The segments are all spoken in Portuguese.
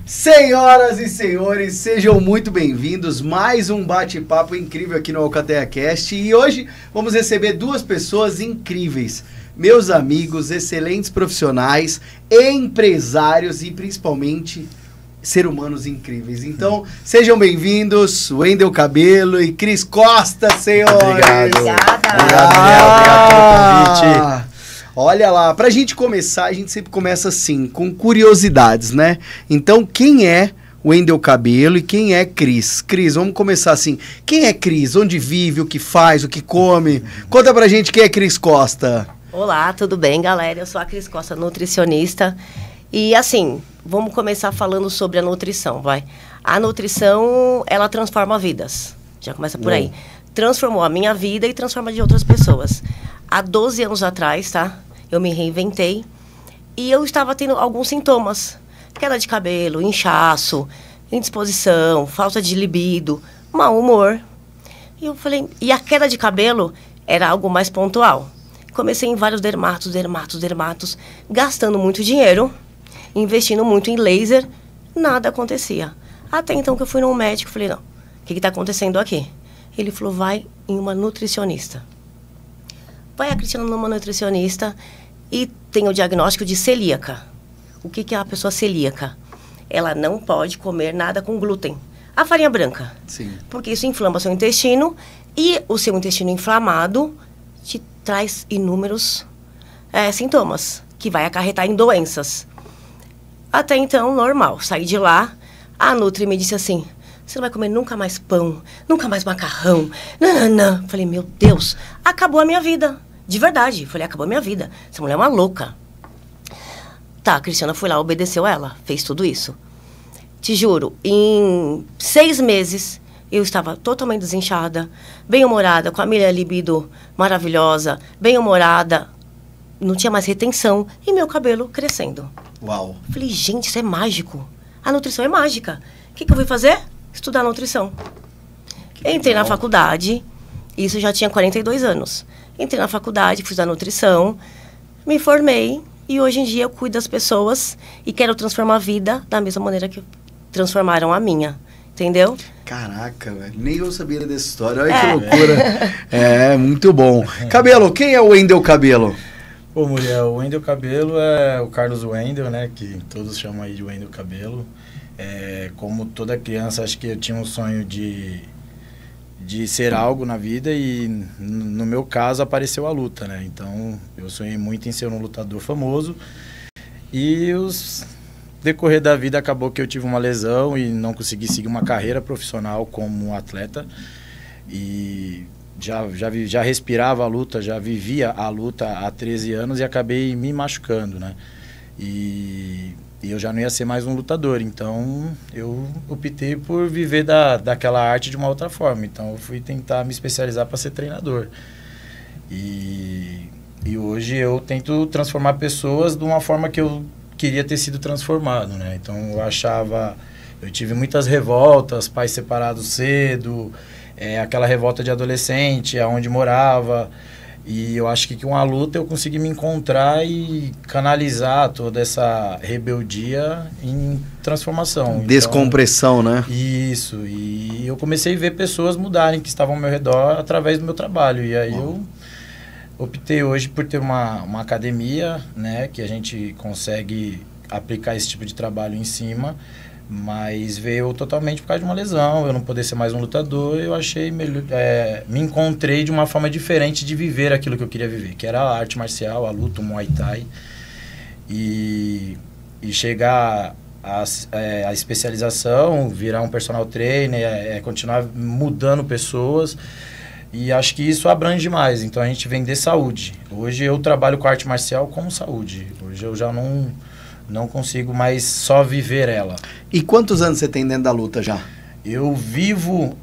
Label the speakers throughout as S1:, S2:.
S1: Senhoras e senhores, sejam muito bem-vindos. Mais um bate-papo incrível aqui no Alcateia Cast. E hoje vamos receber duas pessoas incríveis. Meus amigos, excelentes profissionais, empresários e principalmente ser humanos incríveis. Então, sejam bem-vindos, Wendel Cabelo e Cris Costa, senhores.
S2: Obrigado.
S1: Obrigado
S2: pelo convite.
S1: Olha lá, pra gente começar, a gente sempre começa assim, com curiosidades, né? Então, quem é Wendel Cabelo e quem é Cris? Cris, vamos começar assim. Quem é Cris? Onde vive? O que faz? O que come? Conta pra gente quem é Cris Costa.
S3: Olá, tudo bem, galera? Eu sou a Cris Costa, nutricionista. E assim, vamos começar falando sobre a nutrição, vai. A nutrição, ela transforma vidas. Já começa por aí. Transformou a minha vida e transforma de outras pessoas. Há 12 anos atrás, tá? Eu me reinventei e eu estava tendo alguns sintomas. Queda de cabelo, inchaço, indisposição, falta de libido, mau humor. E eu falei... E a queda de cabelo era algo mais pontual. Comecei em vários dermatos, gastando muito dinheiro, investindo muito em laser, nada acontecia. Até então que eu fui num médico, falei, não, o que está acontecendo aqui? Ele falou, vai em uma nutricionista. Vai a Cristiana numa nutricionista e tem o diagnóstico de celíaca. O que é a pessoa celíaca? Ela não pode comer nada com glúten. A farinha branca.
S1: Sim.
S3: Porque isso inflama seu intestino e o seu intestino inflamado te traz inúmeros sintomas que vai acarretar em doenças. Até então, normal. Saí de lá, a Nutri me disse assim, você não vai comer nunca mais pão, nunca mais macarrão, nananã. Falei, meu Deus, acabou a minha vida. De verdade. Falei, acabou a minha vida. Essa mulher é uma louca. Tá, a Cristiana foi lá, obedeceu ela, fez tudo isso. Te juro, em 6 meses, eu estava totalmente desinchada, bem-humorada, com a minha libido maravilhosa, bem-humorada, não tinha mais retenção e meu cabelo crescendo.
S1: Uau.
S3: Falei, gente, isso é mágico. A nutrição é mágica. O que eu fui fazer? Estudar nutrição. Entrei na faculdade, isso já tinha 42 anos. Entrei na faculdade, fiz a nutrição, me formei e hoje em dia eu cuido das pessoas e quero transformar a vida da mesma maneira que transformaram a minha. Entendeu?
S1: Caraca, velho. Nem eu sabia dessa história. Olha que loucura. É, muito bom. Cabelo, quem é o Wendel Cabelo?
S2: Pô, mulher, o Wendel Cabelo é o Carlos Wendel, né? Que todos chamam aí de Wendel Cabelo. Como toda criança, acho que eu tinha um sonho de ser algo na vida e, no meu caso, apareceu a luta, né? Então, eu sonhei muito em ser um lutador famoso e decorrer da vida acabou que eu tive uma lesão e não consegui seguir uma carreira profissional como atleta e já respirava a luta, já vivia a luta há 13 anos e acabei me machucando, né? E eu já não ia ser mais um lutador, então eu optei por viver daquela arte de uma outra forma. Então eu fui tentar me especializar para ser treinador. E hoje eu tento transformar pessoas de uma forma que eu queria ter sido transformado, né? Então eu tive muitas revoltas, pais separados cedo, aquela revolta de adolescente, aonde morava. E eu acho que com a luta eu consegui me encontrar e canalizar toda essa rebeldia em transformação.
S1: Descompressão,
S2: então,
S1: né?
S2: Isso. E eu comecei a ver pessoas mudarem que estavam ao meu redor através do meu trabalho. E aí eu optei hoje por ter uma academia, né? Que a gente consegue aplicar esse tipo de trabalho em cima. Mas veio totalmente por causa de uma lesão, eu não poder ser mais um lutador, eu achei melhor, me encontrei de uma forma diferente de viver aquilo que eu queria viver, que era a arte marcial, a luta, o Muay Thai, e chegar a especialização, virar um personal trainer, continuar mudando pessoas, e acho que isso abrange mais, então a gente vender saúde. Hoje eu trabalho com arte marcial como saúde, hoje eu já não consigo mais só viver ela.
S1: E quantos anos você tem dentro da luta já?
S2: Eu vivo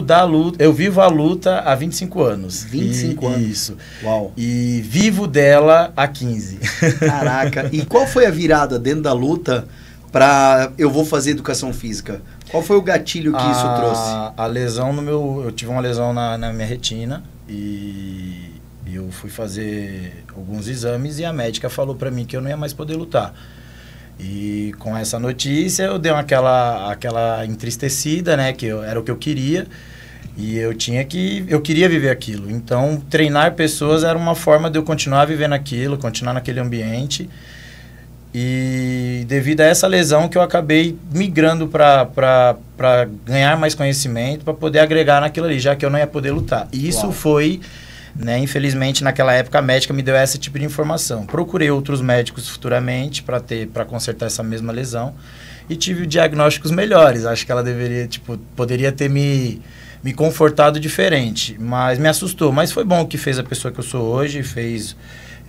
S2: da luta, eu vivo a luta há 25 anos.
S1: 25 anos?
S2: Isso.
S1: Uau.
S2: E vivo dela há 15.
S1: Caraca. E qual foi a virada dentro da luta para eu vou fazer educação física? Qual foi o gatilho que isso trouxe?
S2: A lesão eu tive uma lesão na minha retina e eu fui fazer alguns exames e a médica falou para mim que eu não ia mais poder lutar. E com essa notícia eu dei aquela entristecida, né? Que era o que eu queria. E eu queria viver aquilo. Então, treinar pessoas era uma forma de eu continuar vivendo aquilo, continuar naquele ambiente. E devido a essa lesão que eu acabei migrando para ganhar mais conhecimento, para poder agregar naquilo ali, já que eu não ia poder lutar. E isso foi, né, infelizmente, naquela época a médica me deu esse tipo de informação. Procurei outros médicos futuramente para consertar essa mesma lesão e tive diagnósticos melhores. Acho que ela poderia ter me confortado diferente, mas me assustou. Mas foi bom que fez a pessoa que eu sou hoje, fez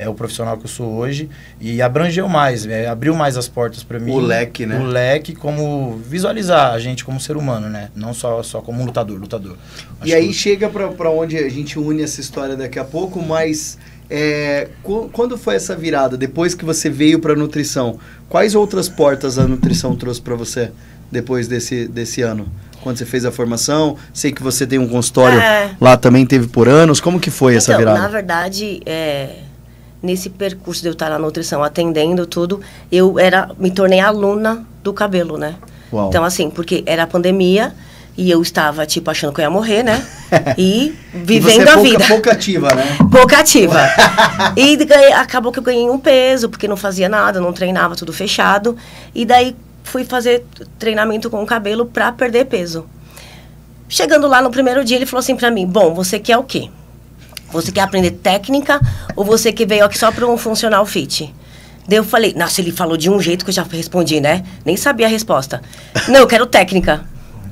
S2: o profissional que eu sou hoje e abrangeu mais, abriu mais as portas para mim.
S1: O leque, né?
S2: O leque, como visualizar a gente como ser humano, né? Não só como um lutador.
S1: E aí chega para onde a gente une essa história daqui a pouco, mas quando foi essa virada? Depois que você veio para nutrição, quais outras portas a nutrição trouxe para você depois desse ano? Quando você fez a formação, sei que você tem um consultório lá também, teve por anos. Como que foi essa virada?
S3: Na verdade, nesse percurso de eu estar na nutrição, atendendo tudo, me tornei aluna do cabelo, né?
S1: Uau.
S3: Então, assim, porque era a pandemia e eu estava, achando que eu ia morrer, né? E vivendo a vida.
S1: Pouco ativa, né?
S3: Pouca ativa. E acabou que eu ganhei um peso, porque não fazia nada, não treinava, tudo fechado. E daí fui fazer treinamento com o cabelo para perder peso. Chegando lá no primeiro dia, ele falou assim para mim: bom, você quer o quê? Você quer aprender técnica ou você que veio aqui só para um funcional fit? Daí eu falei, nossa, ele falou de um jeito que eu já respondi, né? Nem sabia a resposta. Não, eu quero técnica.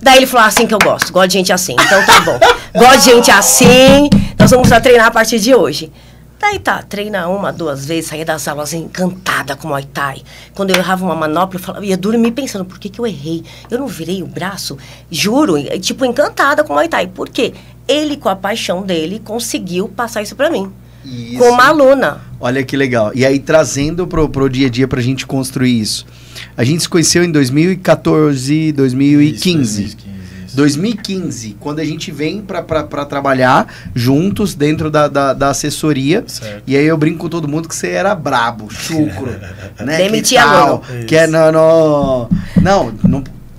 S3: Daí ele falou, assim que eu gosto de gente assim. Então tá bom. Gosto de gente assim, nós vamos a treinar a partir de hoje. Daí treina 1, 2 vezes, saía das aulas encantada com Muay Thai. Quando eu errava uma manopla, eu ia dormir pensando, por que eu errei? Eu não virei o braço? Juro, encantada com Muay Thai. Por quê? Ele, com a paixão dele, conseguiu passar isso pra mim.
S1: Isso.
S3: Como aluna.
S1: Olha que legal. E aí, trazendo pro dia a dia pra gente construir isso. A gente se conheceu em 2014, 2015.
S2: Isso.
S1: 2015, quando a gente vem para trabalhar juntos dentro da assessoria.
S2: Certo.
S1: E aí eu brinco com todo mundo que você era brabo, chucro, né?
S3: Demitia aluno.
S1: Que não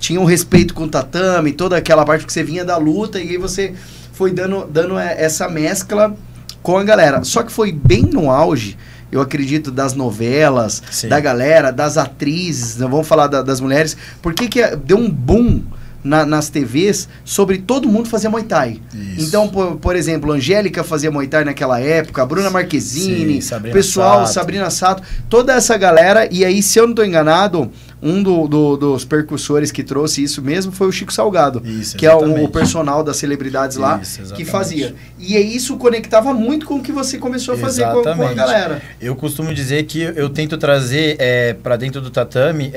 S1: tinha um respeito com o tatame, toda aquela parte que você vinha da luta, e aí você foi dando essa mescla com a galera. Só que foi bem no auge, eu acredito, das novelas,
S2: Sim.
S1: da galera, das atrizes, não vamos falar das mulheres, porque que deu um boom nas TVs sobre todo mundo fazer Muay Thai.
S2: Isso.
S1: Então, por exemplo, Angélica fazia Muay Thai naquela época, a Bruna Marquezine,
S2: Sim,
S1: Sabrina Sato, toda essa galera. E aí, se eu não estou enganado, um dos percussores que trouxe isso mesmo foi o Chico Salgado,
S2: Isso,
S1: que é o personal das celebridades lá, que fazia. E aí isso conectava muito com o que você começou a fazer com a galera.
S2: Eu costumo dizer que eu tento trazer para dentro do tatame,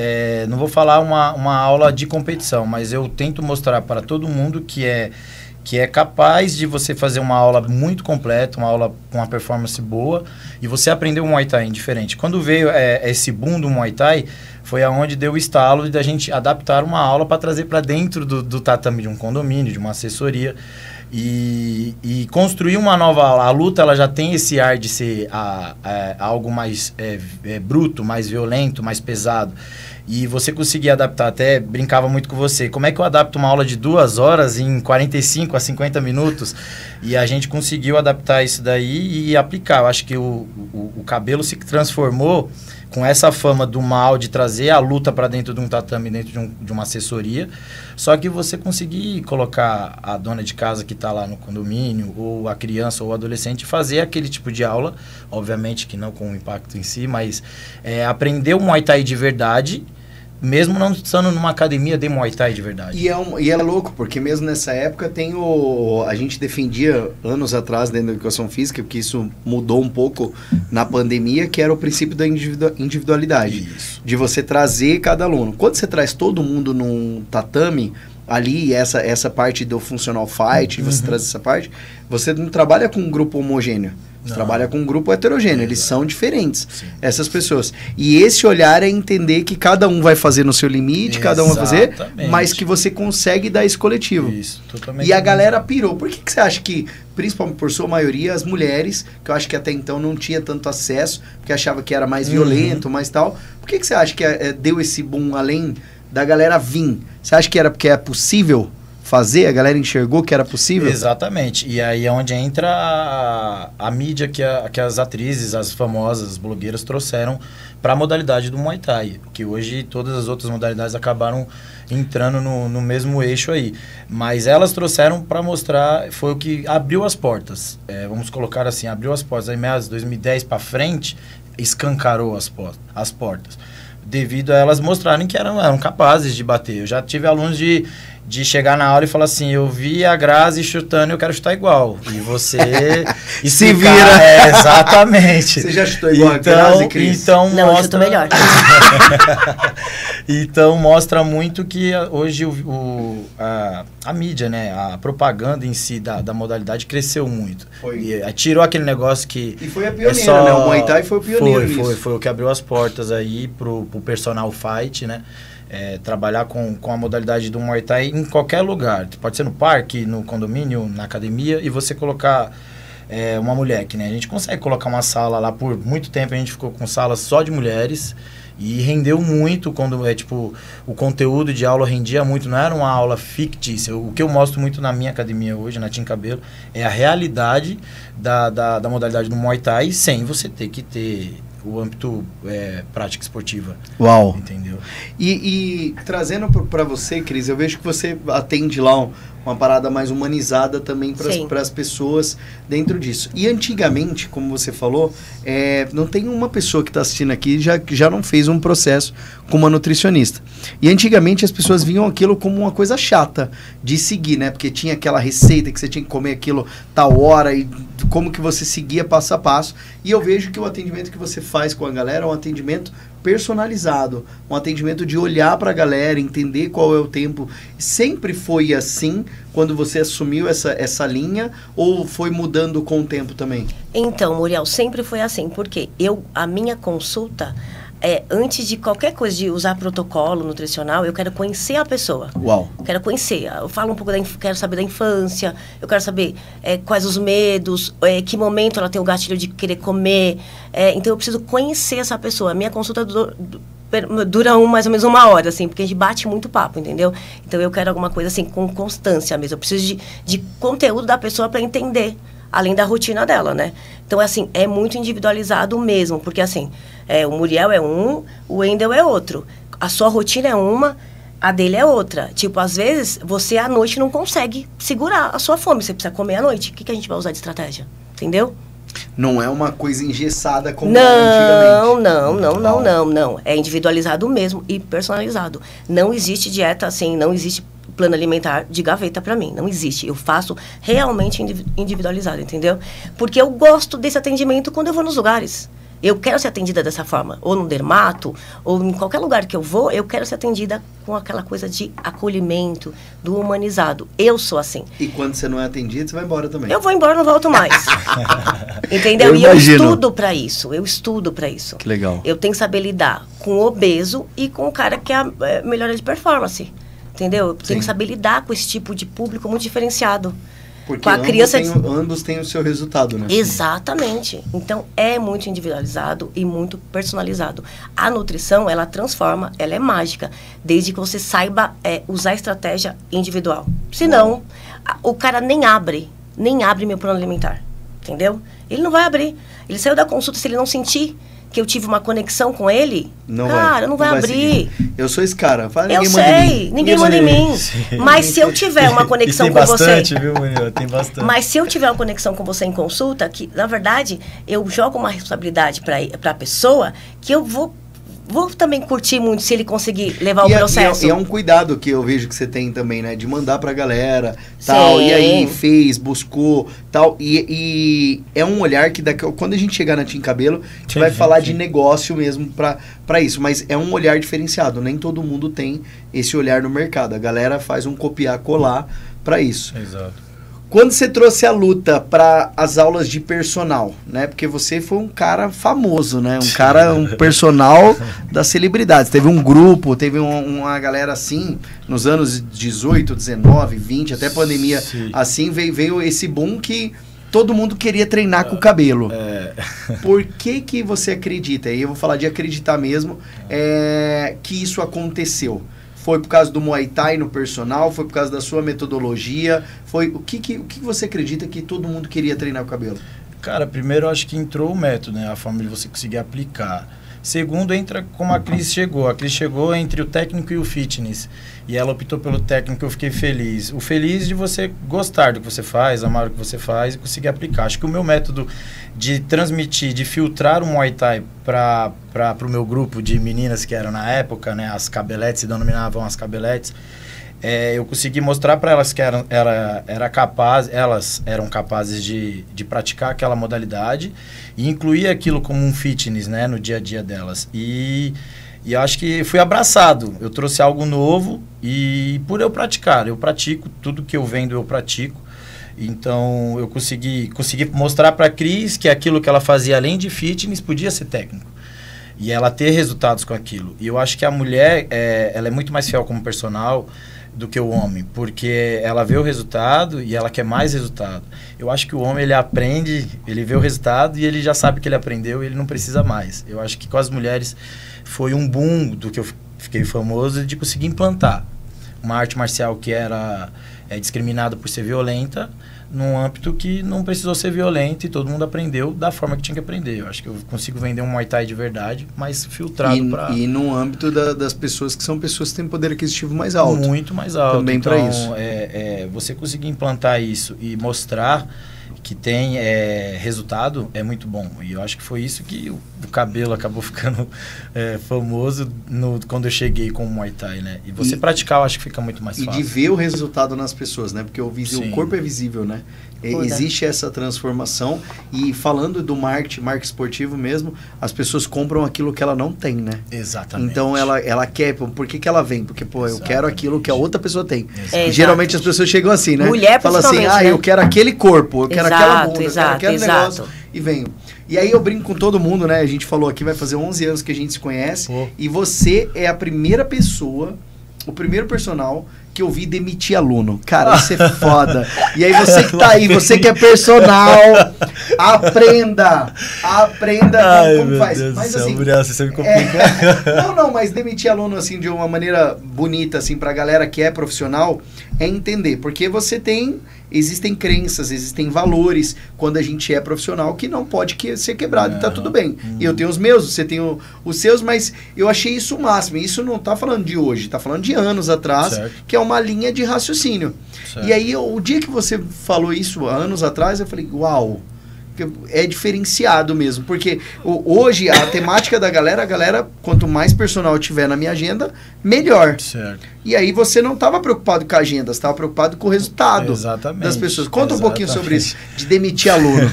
S2: não vou falar uma aula de competição, mas eu tento mostrar para todo mundo que é capaz de você fazer uma aula muito completa, uma aula com uma performance boa, e você aprender um Muay Thai diferente. Quando veio esse boom do Muay Thai, foi aonde deu o estalo da gente adaptar uma aula para trazer para dentro do tatame de um condomínio, de uma assessoria, e construir uma nova aula. A luta, ela já tem esse ar de ser algo mais bruto, mais violento, mais pesado. E você conseguir adaptar, até brincava muito com você, como é que eu adapto uma aula de 2 horas em 45 a 50 minutos? E a gente conseguiu adaptar isso daí e aplicar. Eu acho que o cabelo se transformou com essa fama do mal de trazer a luta para dentro de um tatame, dentro de uma assessoria. Só que você conseguir colocar a dona de casa que está lá no condomínio, ou a criança ou o adolescente, fazer aquele tipo de aula, obviamente que não com o impacto em si, mas aprender o Muay Thai de verdade, mesmo não estando numa academia de Muay Thai de verdade.
S1: E é louco, porque mesmo nessa época a gente defendia anos atrás dentro da educação física, porque isso mudou um pouco na pandemia, que era o princípio da individualidade.
S2: Isso.
S1: De você trazer cada aluno. Quando você traz todo mundo num tatame, ali, essa parte do funcional fight, você traz essa parte, você não trabalha com um grupo homogêneo. Você trabalha com um grupo heterogêneo, eles são diferentes,
S2: Sim.
S1: essas pessoas. E esse olhar é entender que cada um vai fazer no seu limite, cada um vai fazer, mas que você consegue dar esse coletivo.
S2: Isso, totalmente.
S1: E a galera pirou. Por que você acha que, principalmente por sua maioria, as mulheres, que eu acho que até então não tinha tanto acesso, porque achava que era mais violento, mais tal, por que você acha que deu esse boom além da galera vir? Você acha que era porque é possível fazer? A galera enxergou que era possível?
S2: Exatamente. E aí é onde entra a mídia que as atrizes, as famosas blogueiras trouxeram para a modalidade do Muay Thai, que hoje todas as outras modalidades acabaram entrando no mesmo eixo aí. Mas elas trouxeram para mostrar, foi o que abriu as portas. Vamos colocar assim, abriu as portas. Aí meados de 2010 para frente, escancarou as portas. Devido a elas mostrarem que eram capazes de bater. Eu já tive alunos de chegar na aula e falar assim, eu vi a Grazi chutando e eu quero chutar igual. E você
S1: se vira.
S2: Exatamente.
S1: Você já chutou igual a Grazi, Cris?
S3: Não, mostra... eu chuto melhor.
S2: Então mostra muito que hoje a mídia, né, a propaganda em si da modalidade cresceu muito. E tirou aquele negócio que...
S1: E foi a pioneira, né? O Muay Thai foi o pioneiro
S2: Foi o que abriu as portas aí pro personal fight, né? Trabalhar com a modalidade do Muay Thai em qualquer lugar. Pode ser no parque, no condomínio, na academia, e você colocar uma mulher, que né, a gente consegue colocar uma sala lá por muito tempo, a gente ficou com salas só de mulheres, e rendeu muito quando o conteúdo de aula rendia muito, não era uma aula fictícia. O que eu mostro muito na minha academia hoje, na Team Cabelo, é a realidade da modalidade do Muay Thai, sem você ter que ter o âmbito prática esportiva.
S1: Uau!
S2: Entendeu?
S1: E trazendo para você, Cris, eu vejo que você atende lá uma parada mais humanizada também para as pessoas dentro disso. E antigamente, como você falou, não tem uma pessoa que está assistindo aqui que já não fez um processo com uma nutricionista. E antigamente as pessoas viam aquilo como uma coisa chata de seguir, né? Porque tinha aquela receita que você tinha que comer aquilo tal hora e como que você seguia passo a passo. E eu vejo que o atendimento que você faz com a galera é um atendimento personalizado, um atendimento de olhar para a galera, entender qual é o tempo. Sempre foi assim quando você assumiu essa linha ou foi mudando com o tempo também?
S3: Então, Muriel, sempre foi assim, porque a minha consulta, antes de qualquer coisa de usar protocolo nutricional, eu quero conhecer a pessoa.
S1: Uau!
S3: Quero conhecer. Eu falo um pouco quero saber da infância, eu quero saber quais os medos, que momento ela tem o gatilho de querer comer. Então, eu preciso conhecer essa pessoa. A minha consulta dura mais ou menos 1 hora, assim, porque a gente bate muito papo, entendeu? Então, eu quero alguma coisa assim, com constância mesmo. Eu preciso de conteúdo da pessoa para entender, além da rotina dela, né? Então, assim, é muito individualizado mesmo, porque, assim, o Muriel é um, o Wendel é outro. A sua rotina é uma, a dele é outra. Tipo, às vezes, você à noite não consegue segurar a sua fome, você precisa comer à noite. O que a gente vai usar de estratégia? Entendeu?
S1: Não é uma coisa engessada como antigamente.
S3: Não. É individualizado mesmo e personalizado. Não existe dieta assim, não existe plano alimentar de gaveta para mim. Não existe. Eu faço realmente individualizado, entendeu? Porque eu gosto desse atendimento quando eu vou nos lugares. Eu quero ser atendida dessa forma, ou no dermato, ou em qualquer lugar que eu vou, eu quero ser atendida com aquela coisa de acolhimento, do humanizado. Eu sou assim.
S1: E quando você não é atendido, você vai embora também.
S3: Eu vou embora, não volto mais. Entendeu? E eu estudo para isso.
S1: Que legal.
S3: Eu tenho que saber lidar com o obeso e com o cara que é melhora de performance. Entendeu? Eu tenho que saber lidar com esse tipo de público muito diferenciado.
S1: Porque
S3: com a criança
S1: ambos têm o seu resultado, né?
S3: Exatamente. Então, é muito individualizado e muito personalizado. A nutrição, ela transforma, ela é mágica, desde que você saiba usar a estratégia individual. Senão, o cara nem abre meu plano alimentar, entendeu? Ele não vai abrir. Ele saiu da consulta, se ele não sentir que eu tive uma conexão com ele, não vai abrir.
S1: Seguir. Eu sou esse cara.
S3: Ninguém manda em mim. Mas se eu tiver uma conexão com
S2: bastante,
S3: você...
S2: viu, Munil? Tem bastante.
S3: Mas se eu tiver uma conexão com você em consulta, que, na verdade, eu jogo uma responsabilidade para a pessoa, que eu vou também curtir muito se ele conseguir levar o processo.
S1: E é um cuidado que eu vejo que você tem também, né? De mandar pra galera, tal. Sim. E aí, buscou, tal. E é um olhar que quando a gente chegar na Team Cabelo, a gente vai falar de negócio mesmo pra isso. Mas é um olhar diferenciado. Nem todo mundo tem esse olhar no mercado. A galera faz um copiar-colar pra isso.
S2: Exato.
S1: Quando você trouxe a luta para as aulas de personal, né? Porque você foi um cara famoso, né? Um personal das celebridades. Teve um grupo, teve uma galera assim, nos anos 18, 19, 20, até pandemia, assim, veio esse boom que todo mundo queria treinar com o cabelo. Por que você acredita, e eu vou falar de acreditar mesmo, que isso aconteceu? Foi por causa do Muay Thai no personal? Foi por causa da sua metodologia? O que você acredita que todo mundo queria treinar o cabelo?
S2: Cara, primeiro eu acho que entrou o método, né? A forma de você conseguir aplicar. Segundo, entra como a Cris chegou. A Cris chegou entre o técnico e o fitness. E ela optou pelo técnico, eu fiquei feliz. O feliz de você gostar do que você faz, amar o que você faz e conseguir aplicar. Acho que o meu método de transmitir, de filtrar o Muay Thai para o meu grupo de meninas que eram na época, né, as cabeletes, se denominavam as cabeletes, eu consegui mostrar para elas que elas eram capazes de praticar aquela modalidade e incluir aquilo como um fitness, né, no dia a dia delas. E eu acho que fui abraçado. Eu trouxe algo novo e por eu praticar, eu pratico, tudo que eu vendo eu pratico. Então eu consegui mostrar para a Cris que aquilo que ela fazia além de fitness podia ser técnico. E ela ter resultados com aquilo. E eu acho que a mulher, ela é muito mais fiel como personal do que o homem, porque ela vê o resultado e ela quer mais resultado. Eu acho que o homem, ele aprende, ele vê o resultado e ele já sabe que ele aprendeu e ele não precisa mais. Eu acho que com as mulheres foi um boom do que eu fiquei famoso de conseguir implantar uma arte marcial que era discriminada por ser violenta, num âmbito que não precisou ser violento e todo mundo aprendeu da forma que tinha que aprender. Eu acho que eu consigo vender um Muay Thai de verdade, mas filtrado para...
S1: E no âmbito das pessoas que são pessoas que têm poder aquisitivo mais alto.
S2: Muito mais alto.
S1: Também
S2: então,
S1: para isso.
S2: Você conseguir implantar isso e mostrar que tem resultado é muito bom. E eu acho que foi isso que o cabelo acabou ficando famoso quando eu cheguei com o Muay Thai, né? E você praticar, eu acho que fica muito mais fácil.
S1: E de ver o resultado nas pessoas, né? Porque o corpo é visível, né? Existe essa transformação. E falando do marketing esportivo mesmo, as pessoas compram aquilo que ela não tem, né?
S2: Exatamente.
S1: Então ela quer, por que ela vem? Porque, eu quero aquilo que a outra pessoa tem.
S3: E
S1: geralmente as pessoas chegam assim, né?
S3: Mulher,
S1: fala assim,
S3: né?
S1: eu quero aquele corpo, eu quero aquela bunda, eu quero aquele
S3: exato.
S1: negócio. E venho. E aí eu brinco com todo mundo, né? A gente falou aqui, vai fazer 11 anos que a gente se conhece. E você é a primeira pessoa, o primeiro personal que eu vi demitir aluno. Cara, isso é foda. E aí você que tá aí, você que é personal, aprenda como faz.
S2: Deus
S1: mas
S2: céu,
S1: assim,
S2: Muriel, você me complica.
S1: Não, mas demitir aluno assim de uma maneira bonita assim pra galera que é profissional é entender, porque existem crenças, existem valores quando a gente é profissional que não pode ser quebrado e tá tudo bem. E eu tenho os meus, você tem os seus, mas eu achei isso o máximo. Isso não tá falando de hoje, tá falando de anos atrás, certo, que é uma linha de raciocínio. Certo. E aí, o dia que você falou isso, anos atrás, eu falei, uau, é diferenciado mesmo, porque hoje a temática da galera, quanto mais personal eu tiver na minha agenda, melhor.
S2: Certo.
S1: E aí você não estava preocupado com a agenda, você estava preocupado com o resultado das pessoas. Conta um pouquinho sobre isso, de demitir aluno.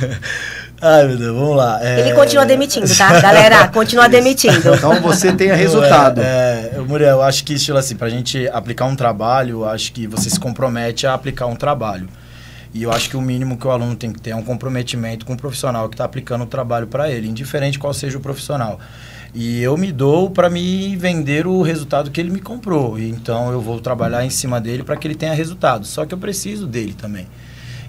S2: Ai, meu Deus, vamos lá.
S3: Ele continua demitindo, tá? Galera, continua demitindo.
S1: Então você tenha resultado.
S2: Muriel, eu acho que, estilo assim, pra gente aplicar um trabalho, eu acho que você se compromete a aplicar um trabalho. E eu acho que o mínimo que o aluno tem que ter é um comprometimento com o profissional que está aplicando o trabalho para ele, indiferente qual seja o profissional. E eu me dou para me vender o resultado que ele me comprou. E então eu vou trabalhar em cima dele para que ele tenha resultado. Só que eu preciso dele também.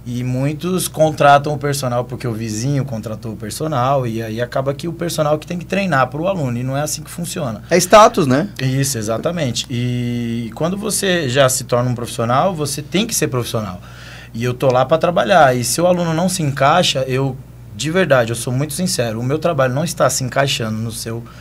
S2: E muitos contratam o personal porque o vizinho contratou o personal e aí acaba que o personal que tem que treinar para o aluno e não é assim que funciona.
S1: É status, né?
S2: Isso, exatamente. E quando você já se torna um profissional, você tem que ser profissional. E eu tô lá para trabalhar. E se o aluno não se encaixa, de verdade, eu sou muito sincero, o meu trabalho não está se encaixando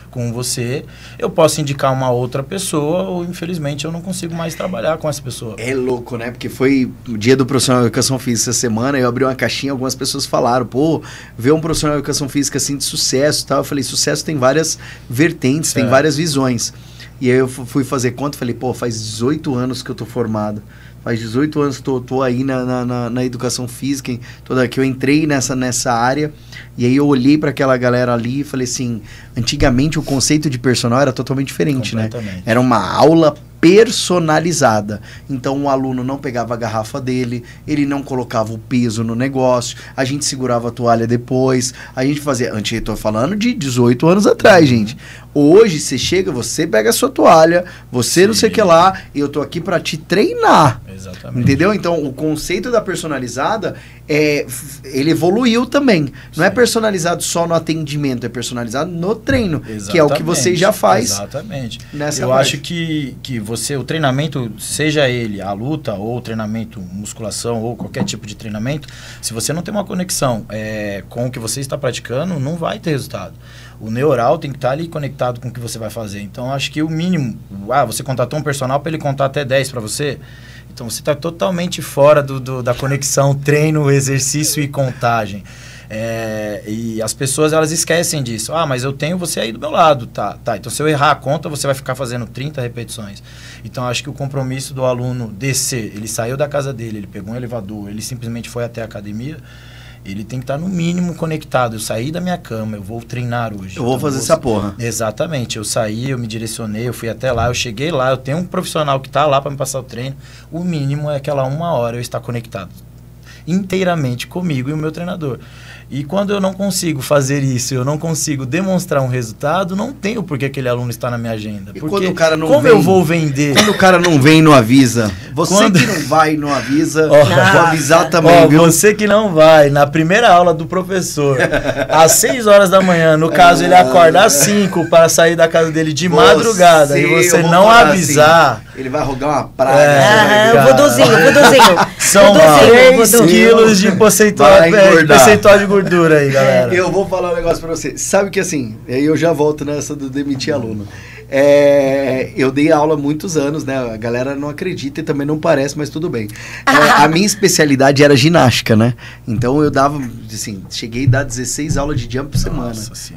S2: com você, eu posso indicar uma outra pessoa ou, infelizmente, eu não consigo mais trabalhar com essa pessoa.
S1: É louco, né? Porque foi o dia do profissional de educação física essa semana, eu abri uma caixinha, algumas pessoas falaram, ver um profissional de educação física assim de sucesso e tal. Eu falei, sucesso tem várias vertentes, tem várias visões. E aí eu fui fazer conta e falei, faz 18 anos que eu tô formado. Faz 18 anos que tô aí na educação física, que eu entrei nessa área, e aí eu olhei para aquela galera ali e falei assim, antigamente o conceito de personal era totalmente diferente, né? Era uma aula personalizada. Então o aluno não pegava a garrafa dele, ele não colocava o peso no negócio, a gente segurava a toalha depois, a gente fazia... Antes eu tô falando de 18 anos atrás, gente. Hoje você chega, você pega a sua toalha, você não sei o que lá, e eu tô aqui para te treinar.
S2: Exatamente.
S1: Entendeu? Então o conceito da personalizada, ele evoluiu também. Não é personalizado só no atendimento, é personalizado no treino,
S2: Exatamente.
S1: que é o que você já faz.
S2: Exatamente.
S1: Nessa
S2: eu
S1: parte.
S2: acho que o treinamento, seja ele a luta ou o treinamento musculação ou qualquer tipo de treinamento, se você não tem uma conexão com o que você está praticando, não vai ter resultado. O neural tem que estar ali conectado com o que você vai fazer. Então, acho que o mínimo... você contratou um personal para ele contar até 10 para você. Então, você está totalmente fora da conexão treino, exercício e contagem. E as pessoas, elas esquecem disso. Mas eu tenho você aí do meu lado. Tá. Então, se eu errar a conta, você vai ficar fazendo 30 repetições. Então, acho que o compromisso do aluno descer, ele saiu da casa dele, ele pegou um elevador, ele simplesmente foi até a academia... Ele tem que estar no mínimo conectado. Eu saí da minha cama, eu vou treinar hoje.
S1: Eu vou fazer essa porra.
S2: Exatamente. Eu saí, eu me direcionei, eu fui até lá, eu cheguei lá, eu tenho um profissional que está lá para me passar o treino. O mínimo é aquela 1 hora eu estar conectado inteiramente comigo e o meu treinador. E quando eu não consigo fazer isso, eu não consigo demonstrar um resultado, não tenho por que aquele aluno está na minha agenda.
S1: E
S2: porque
S1: quando o cara não
S2: como
S1: vem,
S2: eu vou vender?
S1: Quando o cara não vem, não avisa. Você que não vai, não avisa. Vou avisar também, viu?
S2: Você que não vai, na primeira aula do professor, às 6 horas da manhã, no caso ele acorda às 5 para sair da casa dele de madrugada, e você não avisar...
S1: Assim, ele vai rogar uma praga.
S3: O vuduzinho.
S2: São 3 quilos de percentual de gordura aí, galera.
S1: Eu vou falar um negócio pra você. Sabe que assim, aí eu já volto nessa do demitir aluno. Eu dei aula há muitos anos, né? A galera não acredita e também não parece, mas tudo bem. A minha especialidade era ginástica, né? Então eu dava, assim, cheguei a dar 16 aulas de jump por semana.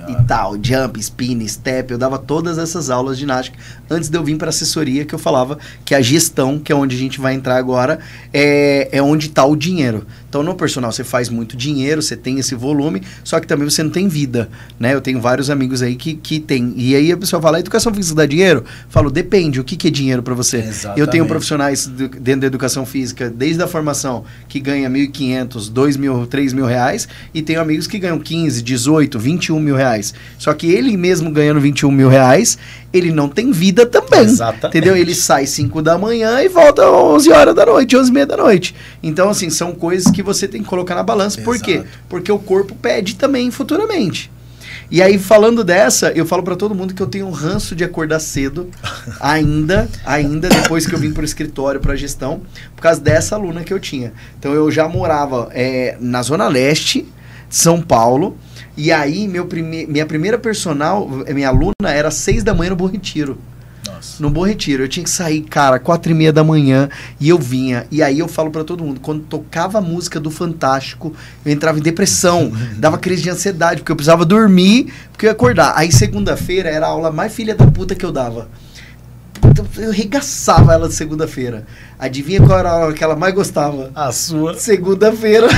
S1: E tal, jump, spin, step, eu dava todas essas aulas de ginástica antes de eu vir para assessoria, que eu falava que a gestão, que é onde a gente vai entrar agora, é onde está o dinheiro. Então no personal você faz muito dinheiro, você tem esse volume, só que também você não tem vida, né? Eu tenho vários amigos aí que tem. E aí a pessoa fala, educação física dá dinheiro? Falo, depende, o que é dinheiro para você?
S2: Exatamente.
S1: Eu tenho profissionais dentro da educação física, desde a formação, que ganha R$1.500, R$2.000, R$3.000, e tenho amigos que ganham 15, 18, 21 mil reais. Só que ele mesmo ganhando 21 mil reais, ele não tem vida também.
S2: Exatamente.
S1: Entendeu? Ele sai 5 da manhã e volta 11 horas da noite, 11h30 da noite. Então, assim, são coisas que você tem que colocar na balança. Por quê? Porque o corpo pede também futuramente. E aí, falando dessa, eu falo pra todo mundo que eu tenho um ranço de acordar cedo, ainda depois que eu vim pro escritório, pra gestão, por causa dessa aluna que eu tinha. Então, eu já morava na Zona Leste de São Paulo, e aí minha primeira personal, minha aluna, era às 6 da manhã no Bom Retiro. No Bom Retiro, eu tinha que sair, cara, 4h30 da manhã, e eu vinha. E aí eu falo pra todo mundo, quando tocava a música do Fantástico, eu entrava em depressão, dava crise de ansiedade, porque eu precisava dormir, porque eu ia acordar. Aí segunda-feira era a aula mais filha da puta que eu dava. Eu arregaçava ela de segunda-feira. Adivinha qual era a aula que ela mais gostava?
S2: A sua.
S1: Segunda-feira.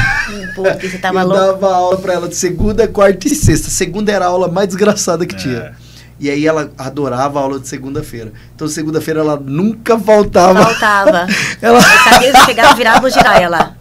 S3: Porque você tava
S1: eu
S3: louco.
S1: dava aula pra ela de segunda, quarta e sexta. Segunda era a aula mais desgraçada que tinha. E aí ela adorava a aula de segunda-feira. Então segunda-feira ela nunca faltava.
S3: Eu sabia que chegava, virava o giraia lá.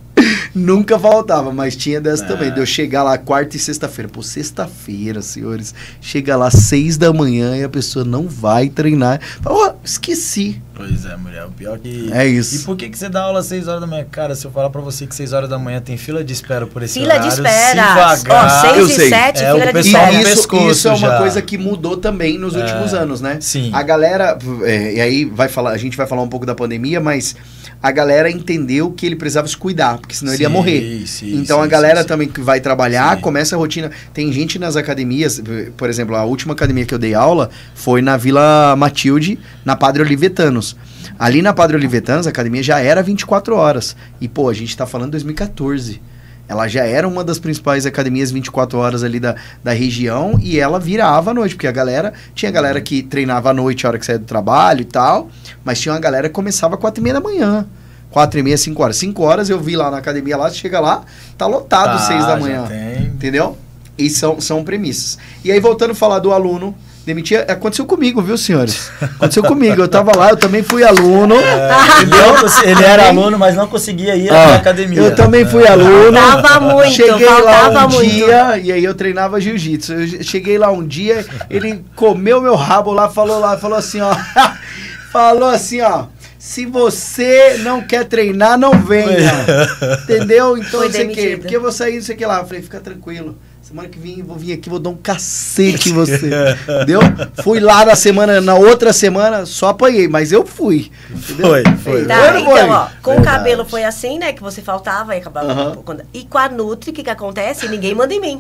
S1: Nunca faltava, mas tinha dessa também. De eu chegar lá quarta e sexta-feira. Pô, sexta-feira, senhores. Chega lá 6 da manhã e a pessoa não vai treinar. Fala, esqueci.
S2: Pois é, mulher. O pior que...
S1: É isso.
S2: E por que você dá aula às 6 horas da manhã? Cara, se eu falar pra você que 6 horas da manhã tem fila de espera por esse horário...
S3: Fila de espera.
S2: Se vagar...
S3: 6 e 7, fila de espera.
S1: Isso é uma coisa que mudou também nos últimos anos, né?
S2: Sim.
S1: A galera... e aí a gente vai falar um pouco da pandemia, mas... A galera entendeu que ele precisava se cuidar, porque senão ele ia morrer. Então a galera também que vai trabalhar, começa a rotina. Tem gente nas academias, por exemplo, a última academia que eu dei aula foi na Vila Matilde, na Padre Olivetanos. Ali na Padre Olivetanos, a academia já era 24 horas. E, pô, a gente tá falando de 2014. Ela já era uma das principais academias 24 horas ali da região, e ela virava à noite, porque tinha galera que treinava à noite, a hora que saía do trabalho e tal, mas tinha uma galera que começava às 4h30 da manhã. 4h30, 5 horas. 5 horas eu vi lá na academia, lá, chega lá, tá lotado 6 da manhã. Entendeu? E são premissas. E aí, voltando a falar do aluno, demitia. Aconteceu comigo, viu, senhores? Aconteceu comigo. Eu tava lá, eu também fui aluno.
S2: Ele era aluno, mas não conseguia ir à academia.
S1: Eu também fui aluno.
S3: Faltava muito,
S1: cheguei lá um
S3: muito.
S1: dia, e aí eu treinava jiu-jitsu. Eu cheguei lá um dia, ele comeu meu rabo lá, falou assim, ó. Falou assim, ó. Se você não quer treinar, não venha. Entendeu? Então, não sei o quê. Porque eu vou sair, não sei o que lá. Eu falei, fica tranquilo. Semana que vem, vou vir aqui, vou dar um cacete em você. Entendeu? Fui lá na outra semana, só apanhei, mas eu fui. Entendeu?
S2: Foi.
S3: Tá, então, ó, com o cabelo foi assim, né? Que você faltava e acabava. E com a Nutri, o que acontece? Ninguém manda em mim.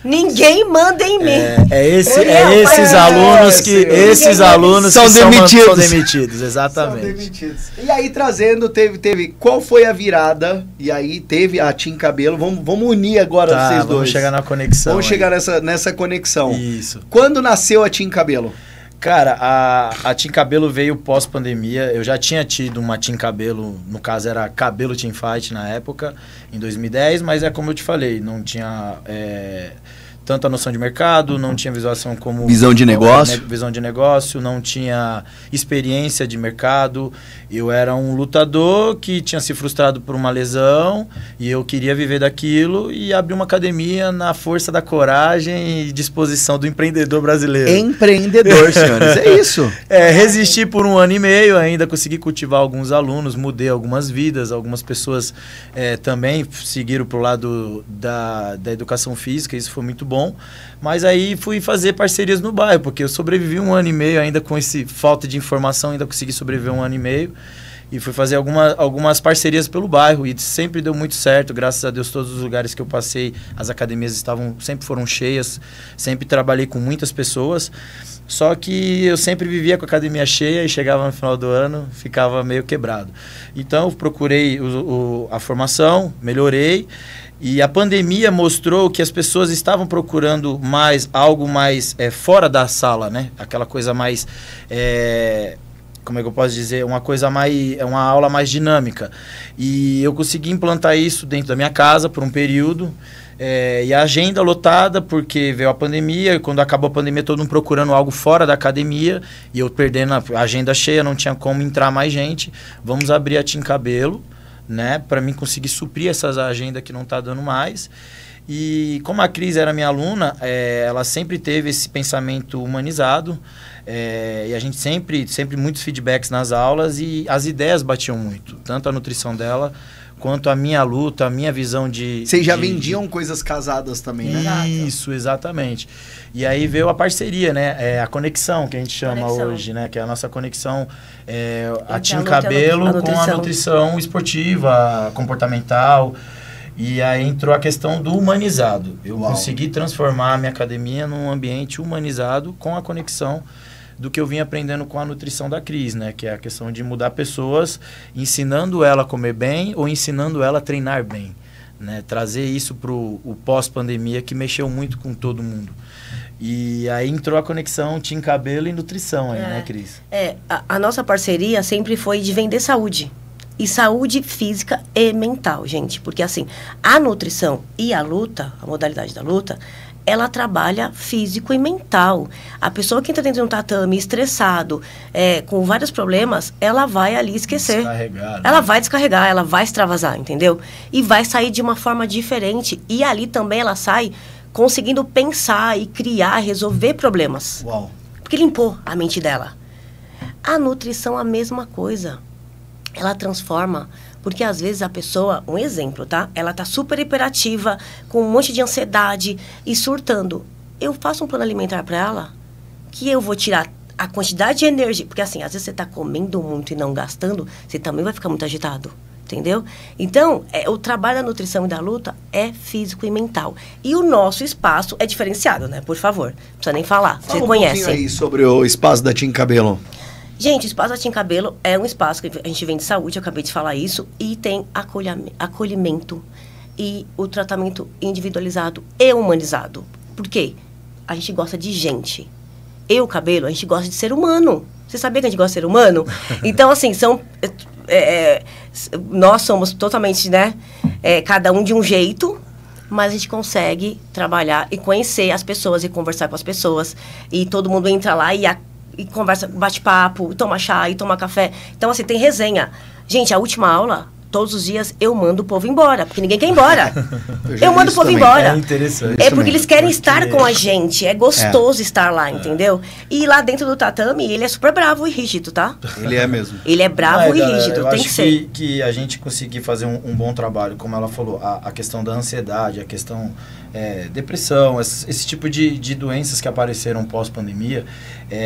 S3: Ninguém manda em mim.
S2: Esses alunos que
S1: são
S2: demitidos, exatamente.
S1: São demitidos. E aí trazendo, teve qual foi a virada? E aí teve a Team Cabelo. Vamos unir agora vocês dois.
S2: Vamos chegar na conexão.
S1: Vamos chegar nessa conexão.
S2: Isso.
S1: Quando nasceu a Team Cabelo?
S2: Cara, a Team Cabelo veio pós-pandemia. Eu já tinha tido uma Team Cabelo, no caso era Cabelo Team Fight na época, em 2010, mas é como eu te falei, não tinha tanta noção de mercado, não tinha visualização como...
S1: Visão de negócio.
S2: Visão de negócio, não tinha experiência de mercado. Eu era um lutador que tinha se frustrado por uma lesão e eu queria viver daquilo e abri uma academia na força da coragem e disposição do empreendedor brasileiro.
S1: Empreendedor, senhores, é isso.
S2: Resisti por 1 ano e meio, ainda consegui cultivar alguns alunos, mudei algumas vidas, algumas pessoas também seguiram para o lado da educação física, isso foi muito bom. Mas aí fui fazer parcerias no bairro, porque eu sobrevivi 1 ano e meio ainda com falta de informação, ainda consegui sobreviver 1 ano e meio. E fui fazer algumas parcerias pelo bairro e sempre deu muito certo, graças a Deus. Todos os lugares que eu passei, as academias sempre foram cheias, sempre trabalhei com muitas pessoas. Só que eu sempre vivia com a academia cheia e chegava no final do ano, ficava meio quebrado. Então eu procurei a formação, melhorei. E a pandemia mostrou que as pessoas estavam procurando algo mais fora da sala, né? Aquela coisa mais, como é que eu posso dizer? Uma aula mais dinâmica. E eu consegui implantar isso dentro da minha casa por um período. E a agenda lotada, porque veio a pandemia, e quando acabou a pandemia, todo mundo procurando algo fora da academia, e eu perdendo a agenda cheia, não tinha como entrar mais gente. Vamos abrir a Team Cabelo, né, para mim conseguir suprir essas agendas que não tá dando mais. E como a Cris era minha aluna, ela sempre teve esse pensamento humanizado, e a gente sempre muitos feedbacks nas aulas, e as ideias batiam muito, tanto a nutrição dela quanto a minha luta, a minha visão de...
S1: Vocês já vendiam coisas casadas também, né?
S2: Isso, exatamente. E aí veio a parceria, né? A conexão, que a gente chama hoje, né? Que é a nossa conexão, a Team Cabelo com a nutrição esportiva, comportamental. E aí entrou a questão do humanizado. Eu consegui transformar a minha academia num ambiente humanizado com a conexão do que eu vim aprendendo com a nutrição da Cris, né? Que é a questão de mudar pessoas, ensinando ela a comer bem ou ensinando ela a treinar bem, né? Trazer isso para o pós-pandemia, que mexeu muito com todo mundo. E aí entrou a conexão Team Cabelo e nutrição aí, né, Cris?
S3: A nossa parceria sempre foi de vender saúde. E saúde física e mental, gente. Porque assim, a nutrição e a luta, a modalidade da luta, ela trabalha físico e mental. A pessoa que entra dentro de um tatame estressado, com vários problemas, ela vai ali esquecer. Ela vai descarregar, ela vai extravasar, entendeu? E vai sair de uma forma diferente. E ali também ela sai conseguindo pensar e criar, resolver problemas.
S1: Uau.
S3: Porque limpou a mente dela. A nutrição, a mesma coisa. Ela transforma, porque às vezes a pessoa, um exemplo, tá? Ela tá super hiperativa, com um monte de ansiedade e surtando. Eu faço um plano alimentar para ela, que eu vou tirar a quantidade de energia, porque assim, às vezes você tá comendo muito e não gastando, você também vai ficar muito agitado, entendeu? Então, o trabalho da nutrição e da luta é físico e mental. E o nosso espaço é diferenciado, né? Por favor, não precisa nem falar, você conhece.
S1: Fala um pouquinho aí sobre o espaço da Team Cabelo.
S3: Gente, o espaço da Team Cabelo é um espaço que a gente vende saúde, eu acabei de falar isso, e tem acolhimento e o tratamento individualizado e humanizado. Por quê? A gente gosta de gente. Cabelo, a gente gosta de ser humano. Você sabia que a gente gosta de ser humano? Então, assim, nós somos totalmente, né? Cada um de um jeito, mas a gente consegue trabalhar e conhecer as pessoas e conversar com as pessoas. E todo mundo entra lá e conversa, bate papo, toma chá e toma café. Então, assim, tem resenha. Gente, a última aula, todos os dias, eu mando o povo embora, porque ninguém quer ir embora. eu mando o povo embora.
S2: É interessante.
S3: É porque eles querem estar com a gente. É gostoso estar lá, entendeu? E lá dentro do tatame, ele é super bravo e rígido, tá?
S1: Ele é mesmo.
S3: Ele é bravo e rígido,
S2: eu
S3: tem que ser.
S2: Que a gente conseguir fazer um bom trabalho, como ela falou, a questão da ansiedade, a questão depressão, esse tipo de doenças que apareceram pós-pandemia,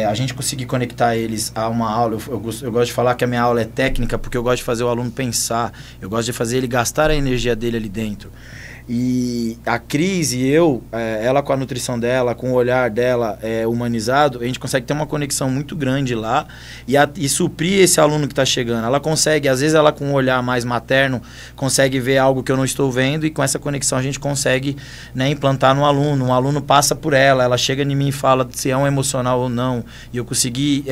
S2: a gente conseguir conectar eles a uma aula. Eu gosto de falar que a minha aula é técnica, porque eu gosto de fazer o aluno pensar, eu gosto de fazer ele gastar a energia dele ali dentro. E a Cris e eu, ela com a nutrição dela, com o olhar dela humanizado, a gente consegue ter uma conexão muito grande lá e suprir esse aluno que está chegando. Ela consegue, às vezes ela com um olhar mais materno, consegue ver algo que eu não estou vendo e com essa conexão a gente consegue, né, implantar no aluno. Um aluno passa por ela chega em mim e fala se é um emocional ou não. E eu conseguir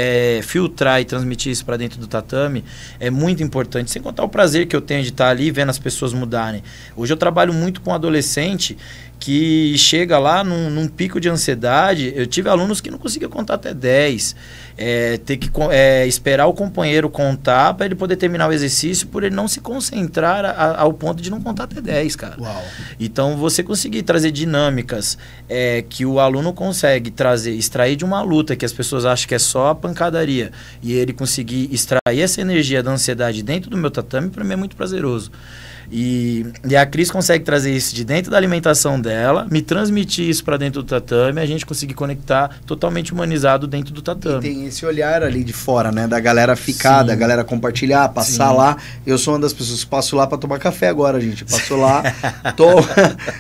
S2: filtrar e transmitir isso para dentro do tatame é muito importante. Sem contar o prazer que eu tenho de estar ali vendo as pessoas mudarem. Hoje eu trabalho muito com um adolescente que chega lá num pico de ansiedade. Eu tive alunos que não conseguiam contar até 10. Ter que esperar o companheiro contar para ele poder terminar o exercício, por ele não se concentrar ao ponto de não contar até 10, cara.
S1: Uau.
S2: Então, você conseguir trazer dinâmicas que o aluno consegue extrair de uma luta que as pessoas acham que é só a pancadaria, e ele conseguir extrair essa energia da ansiedade dentro do meu tatame, para mim é muito prazeroso. E a Cris consegue trazer isso de dentro da alimentação dela, me transmitir isso para dentro do tatame, a gente conseguir conectar totalmente humanizado dentro do tatame.
S1: E tem esse olhar ali de fora, né? Da galera ficar, da galera compartilhar, passar lá. Eu sou uma das pessoas que passo lá para tomar café agora, gente. Passo lá,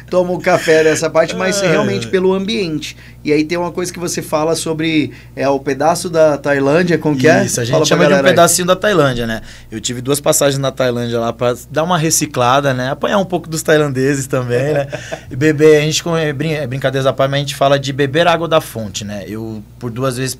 S1: tomo o café dessa parte, mas realmente pelo ambiente. E aí tem uma coisa que você fala sobre o pedaço da Tailândia, como que é?
S2: Isso, a gente chama de um pedacinho da Tailândia, né? Eu tive 2 passagens na Tailândia lá para dar uma reciclada, né? Apanhar um pouco dos tailandeses também, né? E beber, a gente brincadeiras à parte, mas a gente fala de beber água da fonte, né? Eu, por 2 vezes,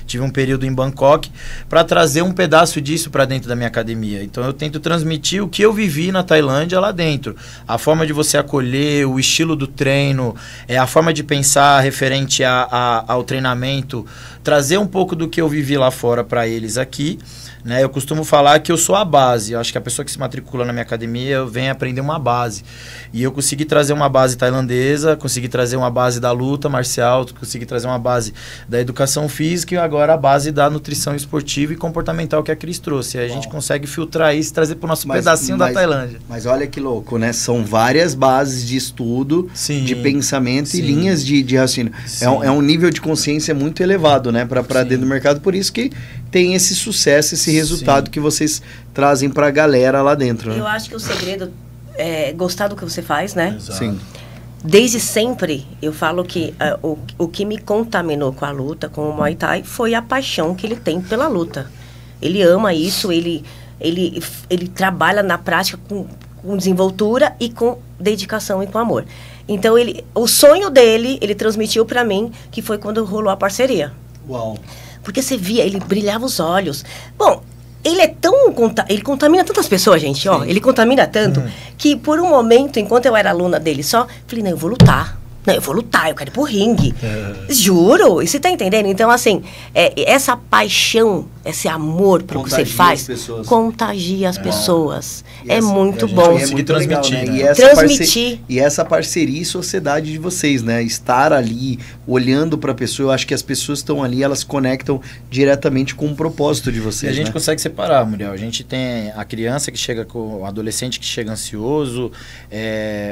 S2: tive um período em Bangkok para trazer um pedaço disso para dentro da minha academia. Então, eu tento transmitir o que eu vivi na Tailândia lá dentro. A forma de você acolher, o estilo do treino, a forma de pensar referente ao treinamento, trazer um pouco do que eu vivi lá fora para eles aqui, né? Eu costumo falar que eu sou a base. Eu acho que a pessoa que se matricula na minha academia vem aprender uma base. E eu consegui trazer uma base tailandesa, consegui trazer uma base da luta marcial, consegui trazer uma base da educação física e agora a base da nutrição esportiva e comportamental que a Cris trouxe. E a gente consegue filtrar isso e trazer para o nosso pedacinho da Tailândia.
S1: Mas olha que louco, né? São várias bases de estudo, de pensamento e linhas de raciocínio. É um nível de consciência muito elevado, né? Para dentro do mercado. Por isso que tem esse sucesso, esse resultado que vocês trazem para a galera lá dentro, né?
S3: Eu acho que o segredo é gostar do que você faz, né?
S2: Exato.
S1: Sim.
S3: Desde sempre, eu falo que o que me contaminou com a luta, com o Muay Thai, foi a paixão que ele tem pela luta. Ele ama isso, ele trabalha na prática com desenvoltura e com dedicação e com amor. Então, o sonho dele, ele transmitiu para mim, que foi quando rolou a parceria.
S1: Uau.
S3: Porque você via, ele brilhava os olhos. Bom, ele ele contamina tantas pessoas, gente, ó. Ele contamina tanto que por um momento, enquanto eu era aluna dele só, falei, não, eu vou lutar. Não, eu vou lutar, eu quero ir pro ringue. Juro, e você tá entendendo? Então, assim, essa paixão, esse amor pro que você faz, contagia as pessoas. É muito bom.
S2: É muito transmitir,
S1: legal,
S2: né?
S3: Transmitir.
S1: E essa parceria e sociedade de vocês, né? Estar ali, olhando pra pessoa, eu acho que as pessoas estão ali, elas conectam diretamente com o propósito de vocês,
S2: E a gente
S1: né?
S2: consegue separar, Muriel. A gente tem a criança que chega o adolescente que chega ansioso,